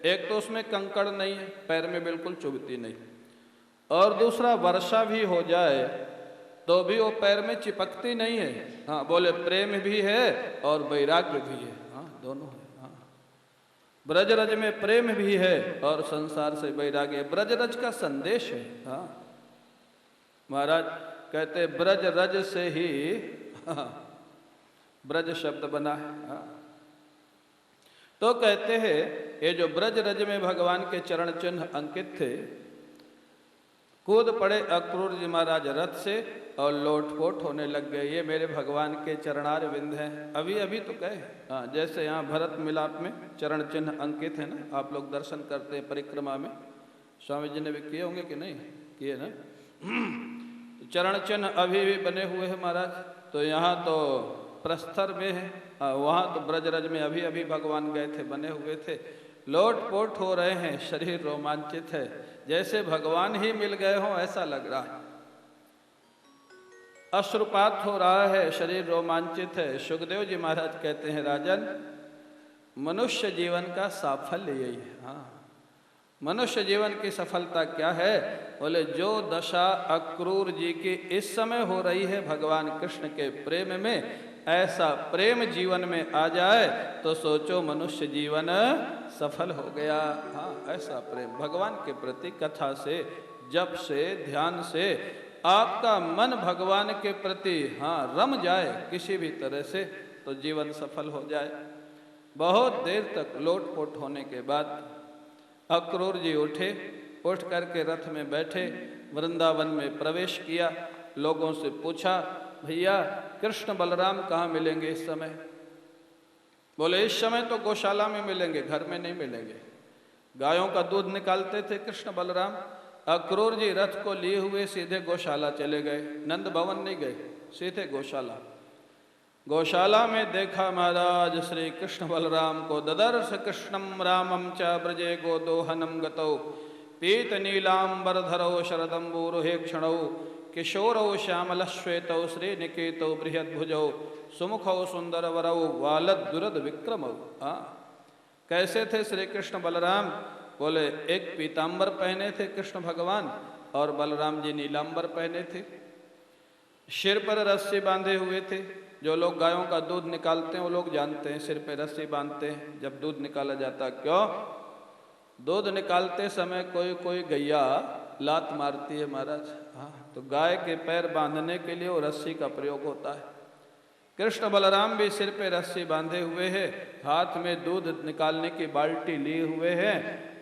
एक तो उसमें कंकड़ नहीं है, पैर में बिल्कुल चुभती नहीं, और दूसरा वर्षा भी हो जाए तो भी वो पैर में चिपकती नहीं है। हाँ, बोले प्रेम भी है और वैराग्य भी है। हाँ, दोनों है। ब्रजरज में प्रेम भी है और संसार से वैराग्य। ब्रजरज का संदेश है। हाँ, महाराज कहते ब्रजरज से ही हाँ, ब्रज शब्द बना है। हाँ, तो कहते हैं ये जो ब्रजरज में भगवान के चरण चिन्ह अंकित थे, कूद पड़े अक्रूर जी महाराज रथ से और लोटपोट होने लग गए। ये मेरे भगवान के चरणार विंद हैं, अभी अभी तो गए। हाँ, जैसे यहाँ भरत मिलाप में चरण चिन्ह अंकित है ना, आप लोग दर्शन करते हैं परिक्रमा में, स्वामी जी ने भी किए होंगे कि नहीं किए ना? चरण चिन्ह अभी भी बने हुए हैं महाराज। तो यहाँ तो प्रस्तर में है, वहाँ तो ब्रजरज में अभी अभी भगवान गए थे, बने हुए थे, लोटपोट हो रहे हैं, शरीर रोमांचित है, जैसे भगवान ही मिल गए हों ऐसा लग रहा है। अश्रुपात हो रहा है, शरीर रोमांचित है। सुखदेव जी महाराज कहते हैं, राजन मनुष्य जीवन का साफल्य यही है। हाँ, मनुष्य जीवन की सफलता क्या है? बोले जो दशा अक्रूर जी की इस समय हो रही है भगवान कृष्ण के प्रेम में, ऐसा प्रेम जीवन में आ जाए तो सोचो मनुष्य जीवन सफल हो गया। हाँ, ऐसा प्रेम भगवान के प्रति कथा से, जप से, ध्यान से आपका मन भगवान के प्रति रम जाए किसी भी तरह से, तो जीवन सफल हो जाए। बहुत देर तक लोटपोट होने के बाद अक्रूर जी उठे, उठ करके रथ में बैठे, वृंदावन में प्रवेश किया। लोगों से पूछा, भैया कृष्ण बलराम कहाँ मिलेंगे इस समय? बोले इस समय तो गौशाला में मिलेंगे, घर में नहीं मिलेंगे। गायों का दूध निकालते थे कृष्ण बलराम। अक्रूर जी रथ को लिए हुए सीधे गौशाला चले गए, नंद भवन नहीं गए, सीधे गौशाला। गौशाला में देखा महाराज श्री कृष्ण बलराम को, ददर्श कृष्णम रामम च ब्रजे गोदोहनम गतौ पीत नीलांबरधरौ शरदंबूरुहे क्षणौ किशोरौ श्यामलश्वेतौ श्रीनिकेतौ बृहद्भुजौ सुमुखौ सुंदरवरौ वालदुरद विक्रमौ। कैसे थे श्री कृष्ण बलराम? बोले एक पीतांबर पहने थे कृष्ण भगवान और बलराम जी नीलांबर पहने थे। सिर पर रस्सी बांधे हुए थे। जो लोग गायों का दूध निकालते हैं वो लोग जानते हैं, सिर पे रस्सी बांधते हैं जब दूध निकाला जाता। क्यों? दूध निकालते समय कोई कोई गैया लात मारती है महाराज। तो गाय के पैर बांधने के लिए वो रस्सी का प्रयोग होता है। कृष्ण बलराम भी सिर पे रस्सी बांधे हुए हैं, हाथ में दूध निकालने की बाल्टी लिए हुए हैं,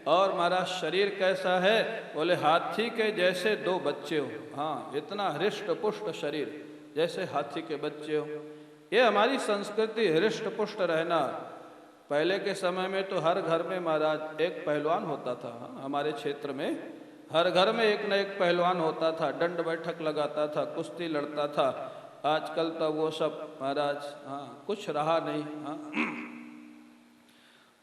और महाराज शरीर कैसा है? बोले हाथी के जैसे दो बच्चे हो। इतना हृष्ट पुष्ट शरीर, जैसे हाथी के बच्चे हो। ये हमारी संस्कृति, हृष्ट पुष्ट रहना। पहले के समय में तो हर घर में महाराज एक पहलवान होता था। हमारे क्षेत्र में हर घर में एक न एक पहलवान होता था, दंड बैठक लगाता था, कुश्ती लड़ता था। आजकल तो वो सब महाराज कुछ रहा नहीं।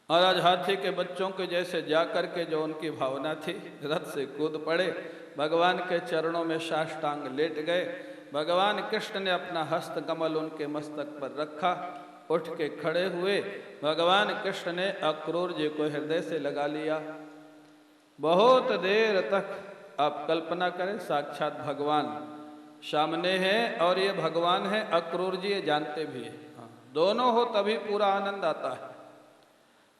महाराज हाथी के बच्चों के जैसे जा कर के जो उनकी भावना थी, रथ से कूद पड़े, भगवान के चरणों में साष्टांग लेट गए। भगवान कृष्ण ने अपना हस्त कमल उनके मस्तक पर रखा, उठ के खड़े हुए। भगवान कृष्ण ने अक्रूर जी को हृदय से लगा लिया। बहुत देर तक आप कल्पना करें, साक्षात भगवान सामने हैं और ये भगवान है, अक्रूर जी ये जानते भी हैं। दोनों हो तभी पूरा आनंद आता है।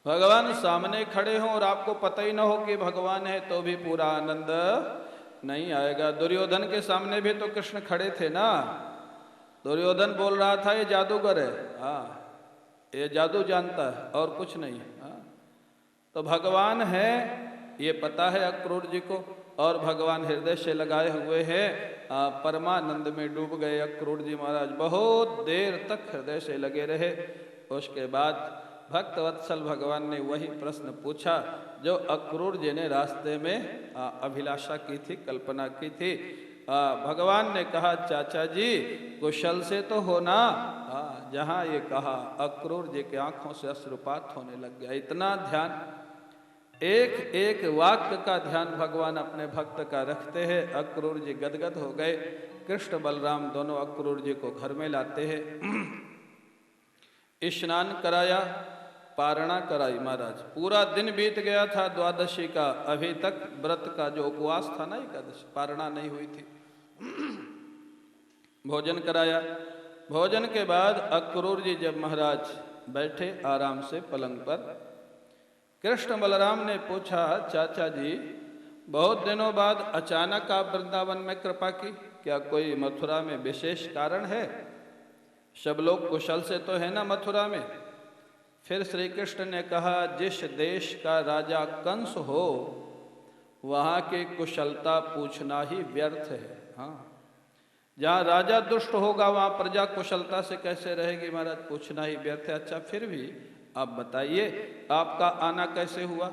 भगवान सामने खड़े हों और आपको पता ही ना हो कि भगवान है तो भी पूरा आनंद नहीं आएगा। दुर्योधन के सामने भी तो कृष्ण खड़े थे ना। दुर्योधन बोल रहा था ये जादूगर है, ये जादू जानता है और कुछ नहीं। तो भगवान है ये पता है अक्रूर जी को, और भगवान हृदय से लगाए हुए हैं। परमानंद में डूब गए अक्रूर जी महाराज। बहुत देर तक हृदय से लगे रहे। उसके बाद भक्त वत्सल भगवान ने वही प्रश्न पूछा जो अक्रूर जी ने रास्ते में अभिलाषा की थी, कल्पना की थी। भगवान ने कहा, चाचा जी कुशल से तो होना। जहाँ ये कहा अक्रूर जी के आंखों से अश्रुपात होने लग गया। इतना ध्यान, एक एक वाक्य का ध्यान भगवान अपने भक्त का रखते हैं। अक्रूर जी गदगद हो गए। कृष्ण बलराम दोनों अक्रूर जी को घर में लाते हैं। स्नान कराया, पारणा कराई महाराज। पूरा दिन बीत गया था द्वादशी का, अभी तक व्रत का जो उपवास था ना, एकादशी, पारणा नहीं हुई थी। भोजन कराया। भोजन के बाद अक्रूर जी जब महाराज बैठे आराम से पलंग पर, कृष्ण बलराम ने पूछा, चाचा जी बहुत दिनों बाद अचानक आप वृंदावन में कृपा की, क्या कोई मथुरा में विशेष कारण है? सब लोग कुशल से तो है ना मथुरा में? फिर श्री कृष्ण ने कहा, जिस देश का राजा कंस हो वहाँ की कुशलता पूछना ही व्यर्थ है। जहाँ राजा दुष्ट होगा वहाँ प्रजा कुशलता से कैसे रहेगी महाराज? पूछना ही व्यर्थ है। अच्छा फिर भी आप बताइए आपका आना कैसे हुआ?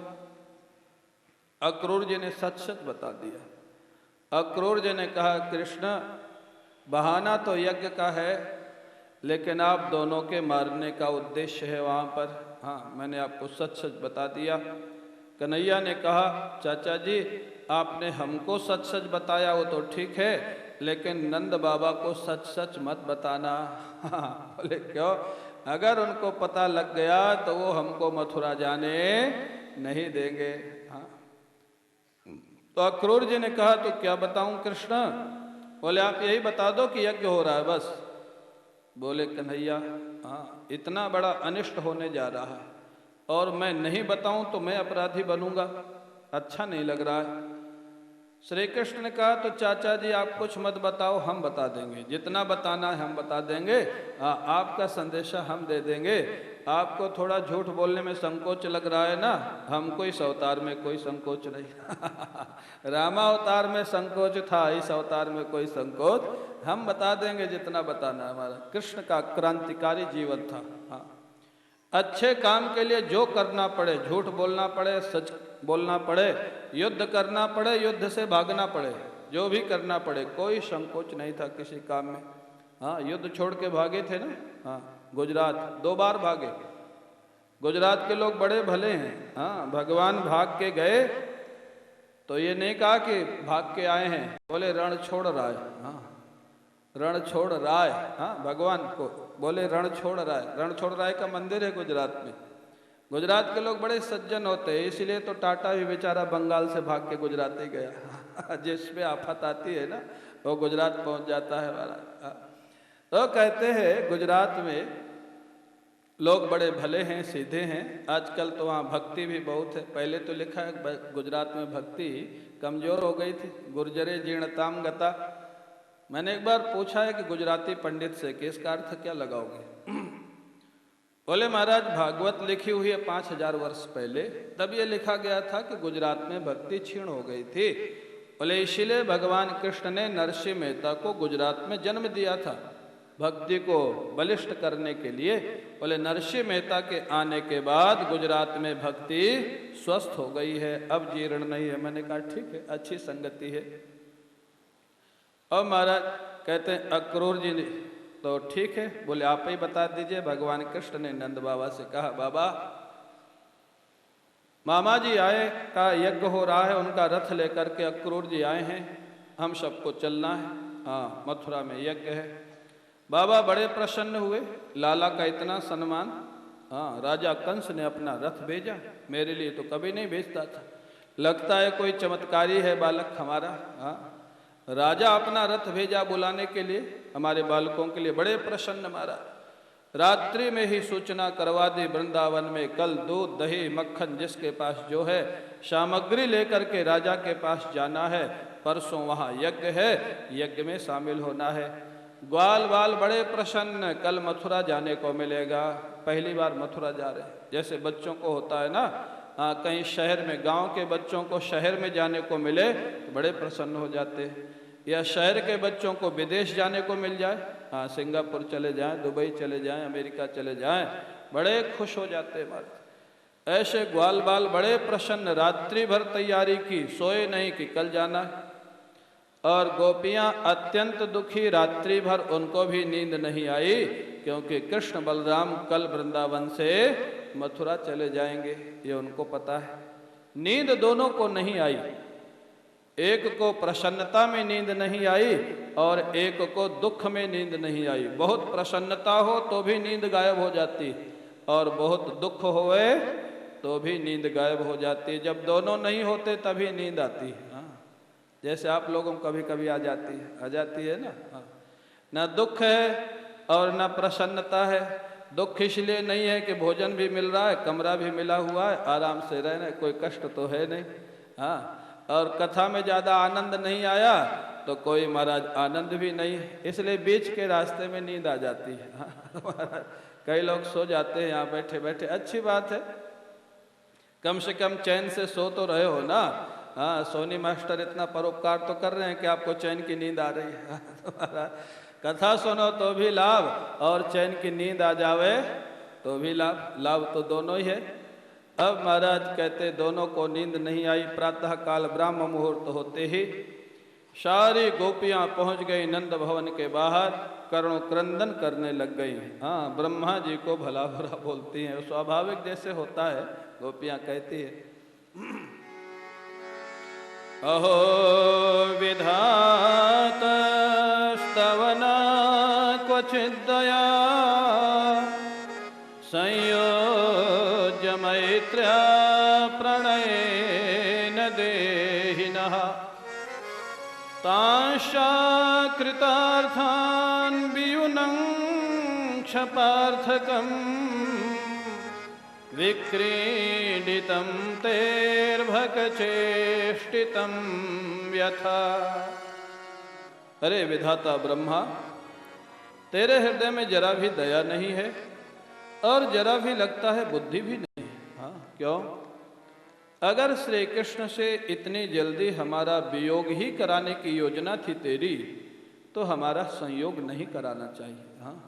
अक्रूर जी ने सच सच बता दिया। अक्रूर जी ने कहा, कृष्ण बहाना तो यज्ञ का है, लेकिन आप दोनों के मारने का उद्देश्य है वहाँ पर। हाँ, मैंने आपको सच सच बता दिया। कन्हैया ने कहा, चाचा जी आपने हमको सच सच बताया वो तो ठीक है, लेकिन नंद बाबा को सच सच मत बताना। बोले क्यों? अगर उनको पता लग गया तो वो हमको मथुरा जाने नहीं देंगे। हाँ, तो अक्रूर जी ने कहा, तो क्या बताऊं कृष्ण? बोले आप यही बता दो कि यज्ञ हो रहा है बस। बोले कन्हैया, हाँ, इतना बड़ा अनिष्ट होने जा रहा है और मैं नहीं बताऊं तो मैं अपराधी बनूंगा, अच्छा नहीं लग रहा है। श्री कृष्ण ने कहा, तो चाचा जी आप कुछ मत बताओ, हम बता देंगे, जितना बताना है हम बता देंगे। आपका संदेशा हम दे देंगे। आपको थोड़ा झूठ बोलने में संकोच लग रहा है ना, हमको इस अवतार में कोई संकोच नहीं। रामावतार में संकोच था, इस अवतार में कोई संकोच, हम बता देंगे जितना बताना है। हमारा कृष्ण का क्रांतिकारी जीवन था। हाँ, अच्छे काम के लिए जो करना पड़े, झूठ बोलना पड़े, सच बोलना पड़े, युद्ध करना पड़े, युद्ध से भागना पड़े, जो भी करना पड़े, कोई संकोच नहीं था किसी काम में। हाँ, युद्ध छोड़ के भागे थे ना। हाँ, गुजरात 2 बार भागे। गुजरात के लोग बड़े भले हैं। हाँ, भगवान भाग के गए तो ये नहीं कहा कि भाग के आए हैं, बोले रण छोड़ राय। हाँ, रण छोड़ राय। हाँ, भगवान को बोले रण छोड़ राय। रण छोड़ राय का मंदिर है गुजरात में। गुजरात के लोग बड़े सज्जन होते हैं, इसलिए तो टाटा भी बेचारा बंगाल से भाग के गुजरात ही गया। जिस पे आफत आती है ना वो गुजरात पहुंच जाता है वाला। तो कहते हैं गुजरात में लोग बड़े भले हैं, सीधे हैं। आजकल तो वहाँ भक्ति भी बहुत है। पहले तो लिखा है गुजरात में भक्ति कमजोर हो गई थी। गुर्जरे जीर्णताम गता। मैंने एक बार पूछा है कि गुजराती पंडित से कि इसका अर्थ क्या लगाओगे? बोले महाराज भागवत लिखी हुई है 5000 वर्ष पहले, तब ये लिखा गया था कि गुजरात में भक्ति क्षीण हो गई थी। बोले इसीलिए भगवान कृष्ण ने नरसिंह मेहता को गुजरात में जन्म दिया था भक्ति को बलिष्ठ करने के लिए। बोले नरसिंह मेहता के आने के बाद गुजरात में भक्ति स्वस्थ हो गई है, अब जीर्ण नहीं है। मैंने कहा ठीक है, अच्छी संगति है। अब महाराज कहते हैं अक्रूर जी ने, तो ठीक है, बोले आप ही बता दीजिए। भगवान कृष्ण ने नंद बाबा से कहा, बाबा मामा जी आए का यज्ञ हो रहा है, उनका रथ लेकर के अक्रूर जी आए हैं, हम सबको चलना है। हाँ, मथुरा में यज्ञ है। बाबा बड़े प्रसन्न हुए, लाला का इतना सम्मान। हाँ, राजा कंस ने अपना रथ भेजा, मेरे लिए तो कभी नहीं भेजता था, लगता है कोई चमत्कारी है बालक हमारा। हाँ, राजा अपना रथ भेजा बुलाने के लिए, हमारे बालकों के लिए। बड़े प्रसन्न महाराज। रात्रि में ही सूचना करवा दी वृंदावन में कल दूध दही मक्खन जिसके पास जो है सामग्री लेकर के राजा के पास जाना है, परसों वहाँ यज्ञ है, यज्ञ में शामिल होना है। ग्वाल बाल बड़े प्रसन्न, कल मथुरा जाने को मिलेगा। पहली बार मथुरा जा रहे हैं। जैसे बच्चों को होता है ना, कहीं शहर में, गांव के बच्चों को शहर में जाने को मिले तो बड़े प्रसन्न हो जाते हैं, या शहर के बच्चों को विदेश जाने को मिल जाए, हाँ, सिंगापुर चले जाएं, दुबई चले जाएं, अमेरिका चले जाएं, बड़े खुश हो जाते हैं मर्द। ऐसे ग्वाल बाल बड़े प्रसन्न, रात्रि भर तैयारी की, सोए नहीं कि कल जाना है। और गोपियां अत्यंत दुखी, रात्रि भर उनको भी नींद नहीं आई, क्योंकि कृष्ण बलराम कल वृंदावन से मथुरा चले जाएंगे, ये उनको पता है। नींद दोनों को नहीं आई, एक को प्रसन्नता में नींद नहीं आई और एक को दुख में नींद नहीं आई। बहुत प्रसन्नता हो तो भी नींद गायब हो जाती और बहुत दुख होए तो भी नींद गायब हो जाती है। जब दोनों नहीं होते तभी नींद आती है। हाँ, जैसे आप लोगों को कभी कभी आ जाती है ना। हाँ, ना दुख है और ना प्रसन्नता है। दुख इसलिए नहीं है कि भोजन भी मिल रहा है, कमरा भी मिला हुआ है, आराम से रहना, कोई कष्ट तो है नहीं। हाँ, और कथा में ज़्यादा आनंद नहीं आया तो कोई महाराज आनंद भी नहीं है, इसलिए बीच के रास्ते में नींद आ जाती है। हाँ, कई लोग सो जाते हैं यहाँ बैठे बैठे, अच्छी बात है, कम से कम चैन से सो तो रहे हो ना। हाँ, सोनी मास्टर इतना परोपकार तो कर रहे हैं कि आपको चैन की नींद आ रही है। कथा सुनो तो भी लाभ और चैन की नींद आ जावे तो भी लाभ, लाभ तो दोनों ही है। अब महाराज कहते दोनों को नींद नहीं आई। प्रातः काल ब्राह्म मुहूर्त होते ही सारी गोपियां पहुंच गई नंद भवन के बाहर, करुण क्रंदन करने लग गई। हाँ, ब्रह्मा जी को भला बुरा बोलती हैं, स्वाभाविक जैसे होता है, गोपियां कहती है अहो विधात स्तवना क्वचित् दया संयोज्य मैत्र्या प्रणयेन देहिनः तांशा कृतार्थान् वियुनं क्षपार्थकम् विक्रीडितं तेर्भकचेष्टितं व्यथा। अरे विधाता ब्रह्मा, तेरे हृदय में जरा भी दया नहीं है और जरा भी लगता है बुद्धि भी नहीं है। हाँ, क्यों? अगर श्री कृष्ण से इतनी जल्दी हमारा वियोग ही कराने की योजना थी तेरी, तो हमारा संयोग नहीं कराना चाहिए। हाँ,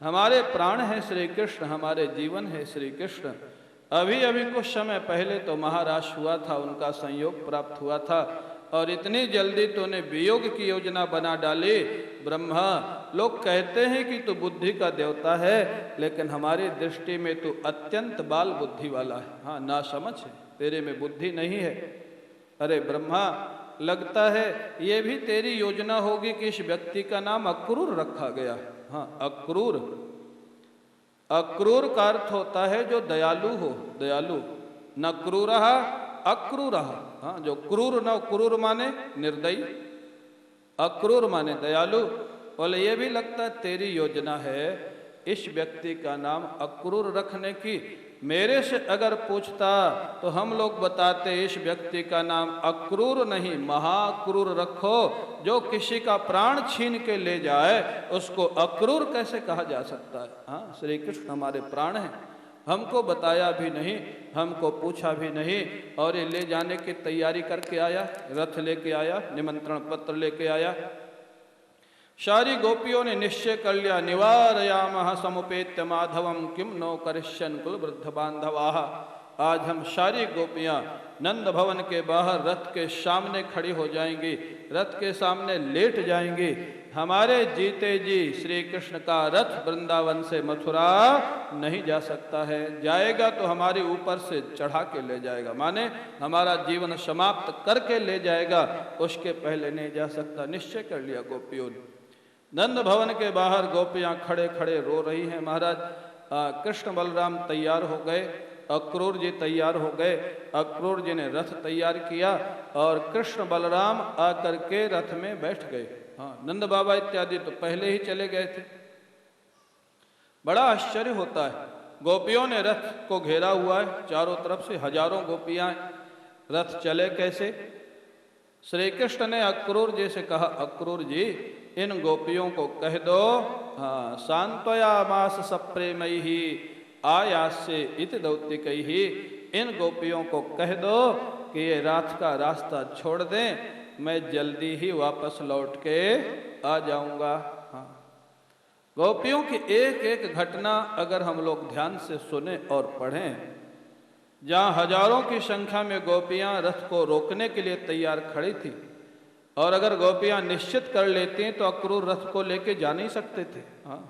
हमारे प्राण है श्री कृष्ण, हमारे जीवन है श्री कृष्ण। अभी अभी कुछ समय पहले तो महाराज हुआ था, उनका संयोग प्राप्त हुआ था, और इतनी जल्दी तूने वियोग की योजना बना डाली। ब्रह्मा, लोग कहते हैं कि तू बुद्धि का देवता है, लेकिन हमारी दृष्टि में तू अत्यंत बाल बुद्धि वाला है। हाँ, ना समझ है, तेरे में बुद्धि नहीं है। अरे ब्रह्मा, लगता है ये भी तेरी योजना होगी कि इस व्यक्ति का नाम अक्रूर रखा गया। हाँ, अक्रूर, अक्रूर का अर्थ होता है जो दयालु हो, दयालु। न क्रूरः अक्रूरः। हाँ, जो क्रूर न, क्रूर माने निर्दयी, अक्रूर माने दयालु। बोले ये भी लगता है तेरी योजना है इस व्यक्ति का नाम अक्रूर रखने की। मेरे से अगर पूछता तो हम लोग बताते इस व्यक्ति का नाम अक्रूर नहीं महाक्रूर रखो। जो किसी का प्राण छीन के ले जाए उसको अक्रूर कैसे कहा जा सकता है? हाँ, श्री कृष्ण हमारे प्राण हैं, हमको बताया भी नहीं, हमको पूछा भी नहीं, और ये ले जाने की तैयारी करके आया, रथ लेके आया, निमंत्रण पत्र लेके आया। सारी गोपियों ने निश्चय कर लिया, निवारयामः समुपेत्य माधवम किम नो करिष्यन् कुल वृद्ध बांधवाः। आज हम सारी गोपियां नंद भवन के बाहर रथ के सामने खड़ी हो जाएंगी, रथ के सामने लेट जाएंगी। हमारे जीते जी श्री कृष्ण का रथ वृंदावन से मथुरा नहीं जा सकता है, जाएगा तो हमारे ऊपर से चढ़ा के ले जाएगा, माने हमारा जीवन समाप्त करके ले जाएगा, उसके पहले नहीं जा सकता। निश्चय कर लिया गोपियों ने। नंद भवन के बाहर गोपियां खड़े खड़े रो रही हैं। महाराज कृष्ण बलराम तैयार हो गए, अक्रूर जी तैयार हो गए, अक्रूर जी ने रथ तैयार किया और कृष्ण बलराम आकर के रथ में बैठ गए। हाँ, नंद बाबा इत्यादि तो पहले ही चले गए थे। बड़ा आश्चर्य होता है, गोपियों ने रथ को घेरा हुआ है, चारों तरफ से हजारों गोपियां, रथ चले कैसे? श्री कृष्ण ने अक्रूर जी से कहा, अक्रूर जी इन गोपियों को कह दो, हाँ, सांत्वयामास सप्रेमैहि आयास्य इति दौतिकैहि, इन गोपियों को कह दो कि ये रात का रास्ता छोड़ दें, मैं जल्दी ही वापस लौट के आ जाऊंगा। हाँ, गोपियों की एक एक घटना अगर हम लोग ध्यान से सुने और पढ़ें, जहाँ हजारों की संख्या में गोपियां रथ को रोकने के लिए तैयार खड़ी थी, और अगर गोपियां निश्चित कर लेती तो अक्रूर रथ को लेके जा नहीं सकते थे। हाँ,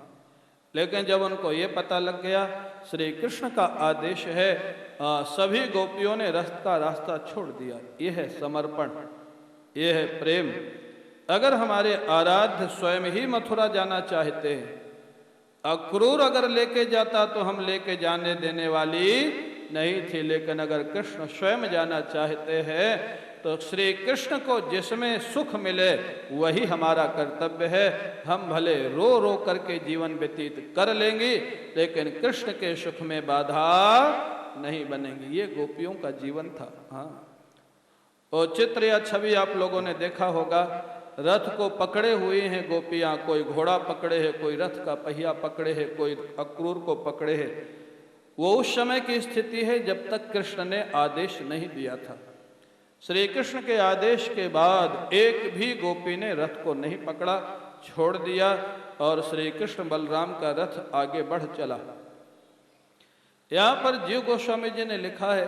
लेकिन जब उनको ये पता लग गया श्री कृष्ण का आदेश है, सभी गोपियों ने रथ का रास्ता छोड़ दिया। ये है समर्पण, ये है प्रेम। अगर हमारे आराध्य स्वयं ही मथुरा जाना चाहते हैं, अक्रूर अगर लेके जाता तो हम लेके जाने देने वाली नहीं थी, लेकिन अगर कृष्ण स्वयं जाना चाहते हैं तो श्री कृष्ण को जिसमें सुख मिले वही हमारा कर्तव्य है। हम भले रो रो करके जीवन व्यतीत कर लेंगे, लेकिन कृष्ण के सुख में बाधा नहीं बनेंगी। ये गोपियों का जीवन था। हाँ, और चित्र या छवि आप लोगों ने देखा होगा, रथ को पकड़े हुए हैं गोपियां, कोई घोड़ा पकड़े है, कोई रथ का पहिया पकड़े है, कोई अक्रूर को पकड़े है। वो उस समय की स्थिति है जब तक कृष्ण ने आदेश नहीं दिया था। श्री कृष्ण के आदेश के बाद एक भी गोपी ने रथ को नहीं पकड़ा, छोड़ दिया, और श्री कृष्ण बलराम का रथ आगे बढ़ चला। यहाँ पर जीव गोस्वामी जी ने लिखा है,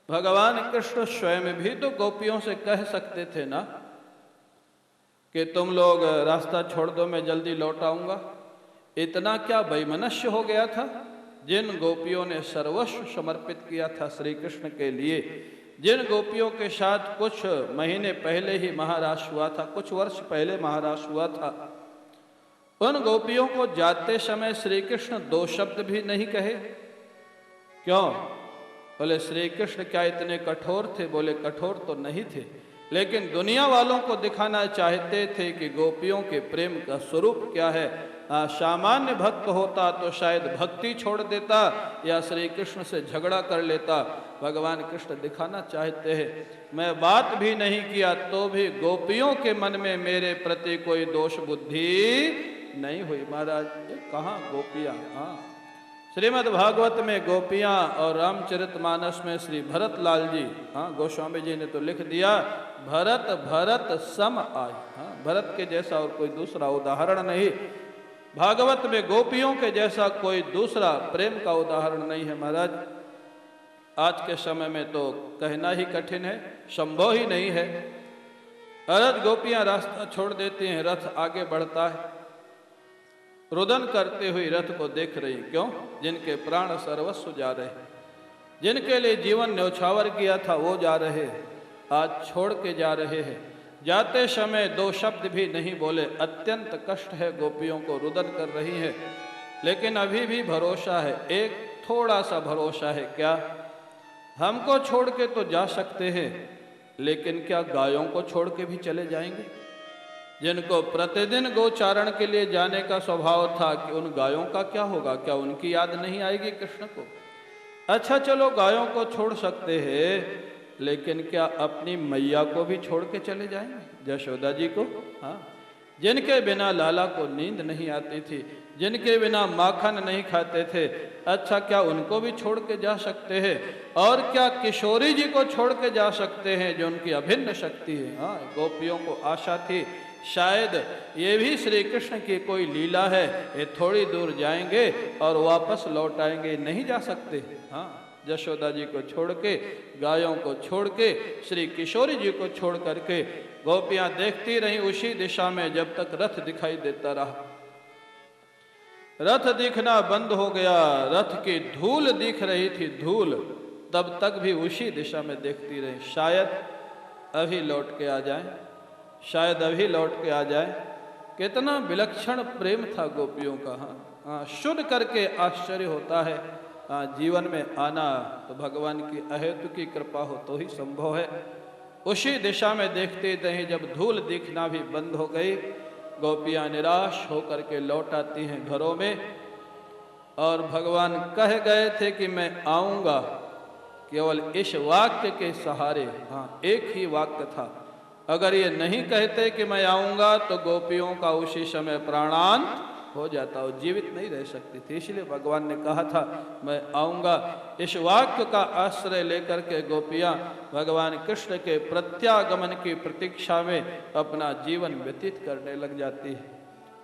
भगवान कृष्ण स्वयं भी तो गोपियों से कह सकते थे ना कि तुम लोग रास्ता छोड़ दो, मैं जल्दी लौट आऊंगा। इतना क्या वैमनस्य हो गया था? जिन गोपियों ने सर्वस्व समर्पित किया था श्री कृष्ण के लिए, जिन गोपियों के साथ कुछ महीने पहले ही महाराज हुआ था, कुछ वर्ष पहले महाराज हुआ था, उन गोपियों को जाते समय श्री कृष्ण दो शब्द भी नहीं कहे। क्यों? बोले श्री कृष्ण क्या इतने कठोर थे? बोले कठोर तो नहीं थे, लेकिन दुनिया वालों को दिखाना चाहते थे कि गोपियों के प्रेम का स्वरूप क्या है। सामान्य भक्त होता तो शायद भक्ति छोड़ देता या श्री कृष्ण से झगड़ा कर लेता। भगवान कृष्ण दिखाना चाहते हैं मैं बात भी नहीं किया तो भी गोपियों के मन में मेरे प्रति कोई दोष बुद्धि नहीं हुई। महाराज कहाँ गोपियाँ? हाँ, श्रीमद् भागवत में गोपियाँ और रामचरितमानस में श्री भरत लाल जी, हाँ गोस्वामी जी ने तो लिख दिया भरत भरत सम आए। हाँ, भरत के जैसा और कोई दूसरा उदाहरण नहीं। भागवत में गोपियों के जैसा कोई दूसरा प्रेम का उदाहरण नहीं है। महाराज आज के समय में तो कहना ही कठिन है, संभव ही नहीं है। अरज गोपियां रास्ता छोड़ देती हैं, रथ आगे बढ़ता है, रुदन करते हुए रथ को देख रही। क्यों? जिनके प्राण सर्वस्व जा रहे, जिनके लिए जीवन न्यौछावर किया था वो जा रहे, आज छोड़ के जा रहे हैं। जाते समय दो शब्द भी नहीं बोले। अत्यंत कष्ट है, गोपियों को रुदन कर रही है, लेकिन अभी भी भरोसा है, एक थोड़ा सा भरोसा है। क्या? हमको छोड़ के तो जा सकते हैं, लेकिन क्या गायों को छोड़ के भी चले जाएंगे? जिनको प्रतिदिन गोचारण के लिए जाने का स्वभाव था कि उन गायों का क्या होगा? क्या उनकी याद नहीं आएगी कृष्ण को? अच्छा चलो गायों को छोड़ सकते हैं, लेकिन क्या अपनी मैया को भी छोड़ के चले जाएंगे? यशोदा जी को, हाँ, जिनके बिना लाला को नींद नहीं आती थी, जिनके बिना माखन नहीं खाते थे, अच्छा क्या उनको भी छोड़ के जा सकते हैं? और क्या किशोरी जी को छोड़ के जा सकते हैं जो उनकी अभिन्न शक्ति है? हाँ, गोपियों को आशा थी शायद ये भी श्री कृष्ण की कोई लीला है, ये थोड़ी दूर जाएंगे और वापस लौट आएंगे। नहीं जा सकते। हाँ, यशोदा जी को छोड़ के, गायों को छोड़ के, श्री किशोरी जी को छोड़ करके गोपियां देखती रही उसी दिशा में जब तक रथ दिखाई देता रहा। रथ दिखना बंद हो गया, रथ की धूल दिख रही थी, धूल, तब तक भी उसी दिशा में देखती रही। शायद अभी लौट के आ जाए, शायद अभी लौट के आ जाए। कितना विलक्षण प्रेम था गोपियों का। हाँ, सुन करके आश्चर्य होता है। जीवन में आना तो भगवान की अहेतु की कृपा हो तो ही संभव है। उसी दिशा में देखते रहे, जब धूल दिखना भी बंद हो गई, गोपियां निराश होकर के लौट आती हैं घरों में। और भगवान कह गए थे कि मैं आऊंगा, केवल इस वाक्य के सहारे। हाँ, एक ही वाक्य था। अगर ये नहीं कहते कि मैं आऊंगा तो गोपियों का उसी समय प्राणांत हो जाता, वो जीवित नहीं रह सकती थी। इसलिए भगवान ने कहा था मैं आऊंगा। इस वाक्य का आश्रय लेकर के गोपियां भगवान कृष्ण के प्रत्यागमन की प्रतीक्षा में अपना जीवन व्यतीत करने लग जाती है।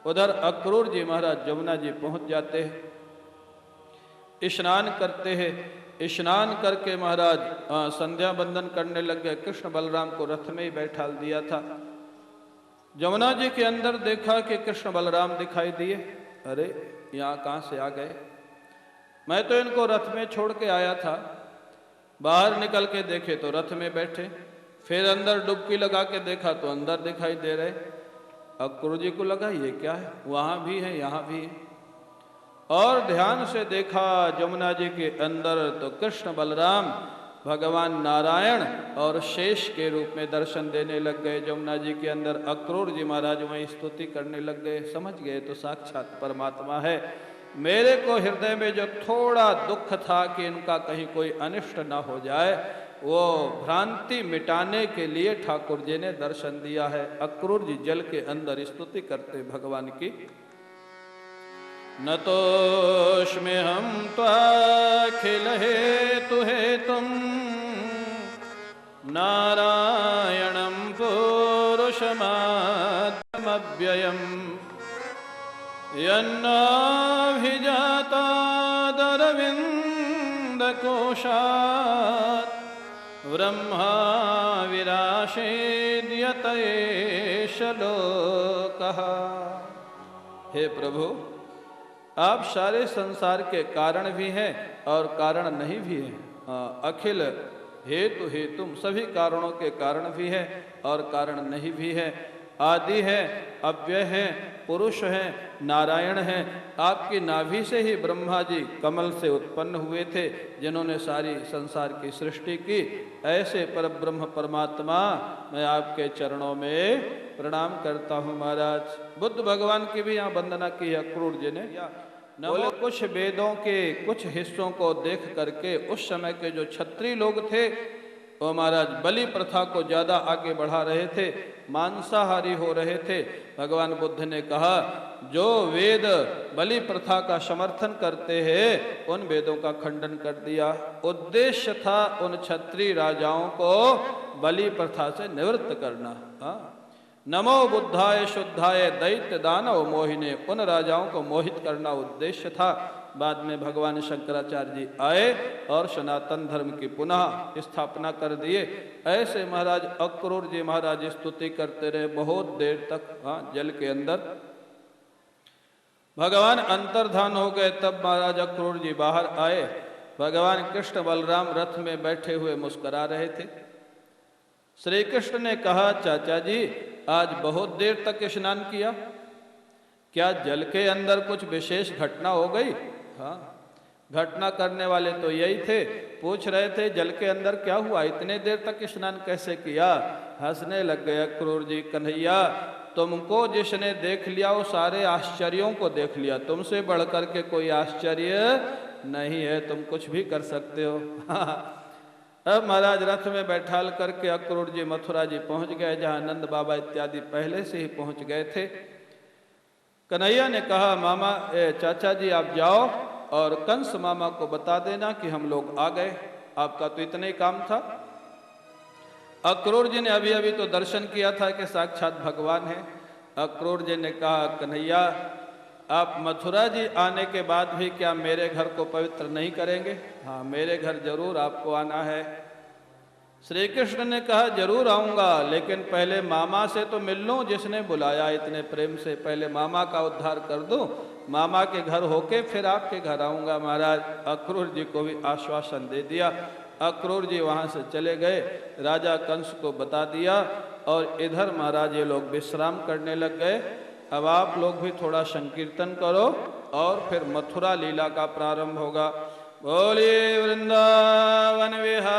उधर अक्रूर जी महाराज जमुना जी पहुंच जाते हैं, स्नान करते हैं। स्नान करके महाराज संध्या बंदन करने लग गए। कृष्ण बलराम को रथ में ही बैठा दिया था। जमुना जी के अंदर देखा कि कृष्ण बलराम दिखाई दिए। अरे यहाँ कहाँ से आ गए? मैं तो इनको रथ में छोड़ के आया था। बाहर निकल के देखे तो रथ में बैठे, फिर अंदर डुबकी लगा के देखा तो अंदर दिखाई दे रहे। अक्रूर जी को लगा ये क्या है, वहाँ भी है यहाँ भी है। और ध्यान से देखा जमुना जी के अंदर तो कृष्ण बलराम भगवान नारायण और शेष के रूप में दर्शन देने लग गए जमुना जी के अंदर। अक्रूर जी महाराज वहीं स्तुति करने लग गए। समझ गए तो साक्षात परमात्मा है। मेरे को हृदय में जो थोड़ा दुख था कि इनका कहीं कोई अनिष्ट ना हो जाए, वो भ्रांति मिटाने के लिए ठाकुर जी ने दर्शन दिया है। अक्रूर जी जल के अंदर स्तुति करते भगवान की। न तोष्मे हम त्वाखिल हेतु हेतुम नारायणं पुरुषमाद्यमव्ययम् यन्नाभिजातादरविन्दकोशात् ब्रह्मा विराशेद्यत एष लोकः। हे प्रभु, आप सारे संसार के कारण भी हैं और कारण नहीं भी हैं। अखिल हेतु हेतुम, सभी कारणों के कारण भी है और कारण नहीं भी है। आदि है, अव्यय है, पुरुष है, नारायण है। आपकी नाभि से ही ब्रह्मा जी कमल से उत्पन्न हुए थे, जिन्होंने सारी संसार की सृष्टि की। ऐसे परब्रह्म परमात्मा, मैं आपके चरणों में प्रणाम करता हूँ महाराज। बुद्ध भगवान की भी यहाँ वंदना की है अक्रूर जी ने। बोले कुछ वेदों के कुछ हिस्सों को देख करके उस समय के जो क्षत्रिय लोग थे वो महाराज बलि प्रथा को ज्यादा आगे बढ़ा रहे थे, मांसाहारी हो रहे थे। भगवान बुद्ध ने कहा, जो वेद बलि प्रथा का समर्थन करते हैं उन वेदों का खंडन कर दिया। उद्देश्य था उन क्षत्रिय राजाओं को बलि प्रथा से निवृत्त करना। नमो बुद्धाय शुद्धाय दैत्य दानव मोहिने, उन राजाओं को मोहित करना उद्देश्य था। बाद में भगवान शंकराचार्य जी आए और सनातन धर्म की पुनः स्थापना कर दिए। ऐसे महाराज अक्रूर जी महाराज स्तुति करते रहे बहुत देर तक जल के अंदर। भगवान अंतर्धान हो गए, तब महाराज अक्रूर जी बाहर आए। भगवान कृष्ण बलराम रथ में बैठे हुए मुस्कुरा रहे थे। श्री कृष्ण ने कहा, चाचा जी आज बहुत देर तक स्नान किया, क्या जल के अंदर कुछ विशेष घटना हो गई? हाँ, घटना करने वाले तो यही थे। पूछ रहे थे जल के अंदर क्या हुआ, इतने देर तक स्नान कैसे किया? हंसने लग गए अक्रूर जी, कन्हैया तुमको जिसने देख लिया वो सारे आश्चर्यों को देख लिया, तुमसे बढ़कर के कोई आश्चर्य नहीं है, तुम कुछ भी कर सकते हो। अब महाराज रथ में बैठाल करके अक्रूर जी मथुरा जी पहुंच गए, जहां नंद बाबा इत्यादि पहले से ही पहुंच गए थे। कन्हैया ने कहा, मामा चाचा जी आप जाओ और कंस मामा को बता देना कि हम लोग आ गए, आपका तो इतना ही काम था। अक्रूर जी ने अभी अभी तो दर्शन किया था कि साक्षात भगवान है। अक्रूर जी ने कहा, कन्हैया आप मथुरा जी आने के बाद भी क्या मेरे घर को पवित्र नहीं करेंगे? हाँ, मेरे घर जरूर आपको आना है। श्री कृष्ण ने कहा, जरूर आऊंगा, लेकिन पहले मामा से तो मिल लूं जिसने बुलाया इतने प्रेम से, पहले मामा का उद्धार कर दूं, मामा के घर होके फिर आपके घर आऊंगा। महाराज अक्रूर जी को भी आश्वासन दे दिया। अक्रूर जी वहां से चले गए, राजा कंस को बता दिया और इधर महाराज ये लोग विश्राम करने लग गए। अब आप लोग भी थोड़ा संकीर्तन करो और फिर मथुरा लीला का प्रारंभ होगा। बोलिए वृंदावन विहारी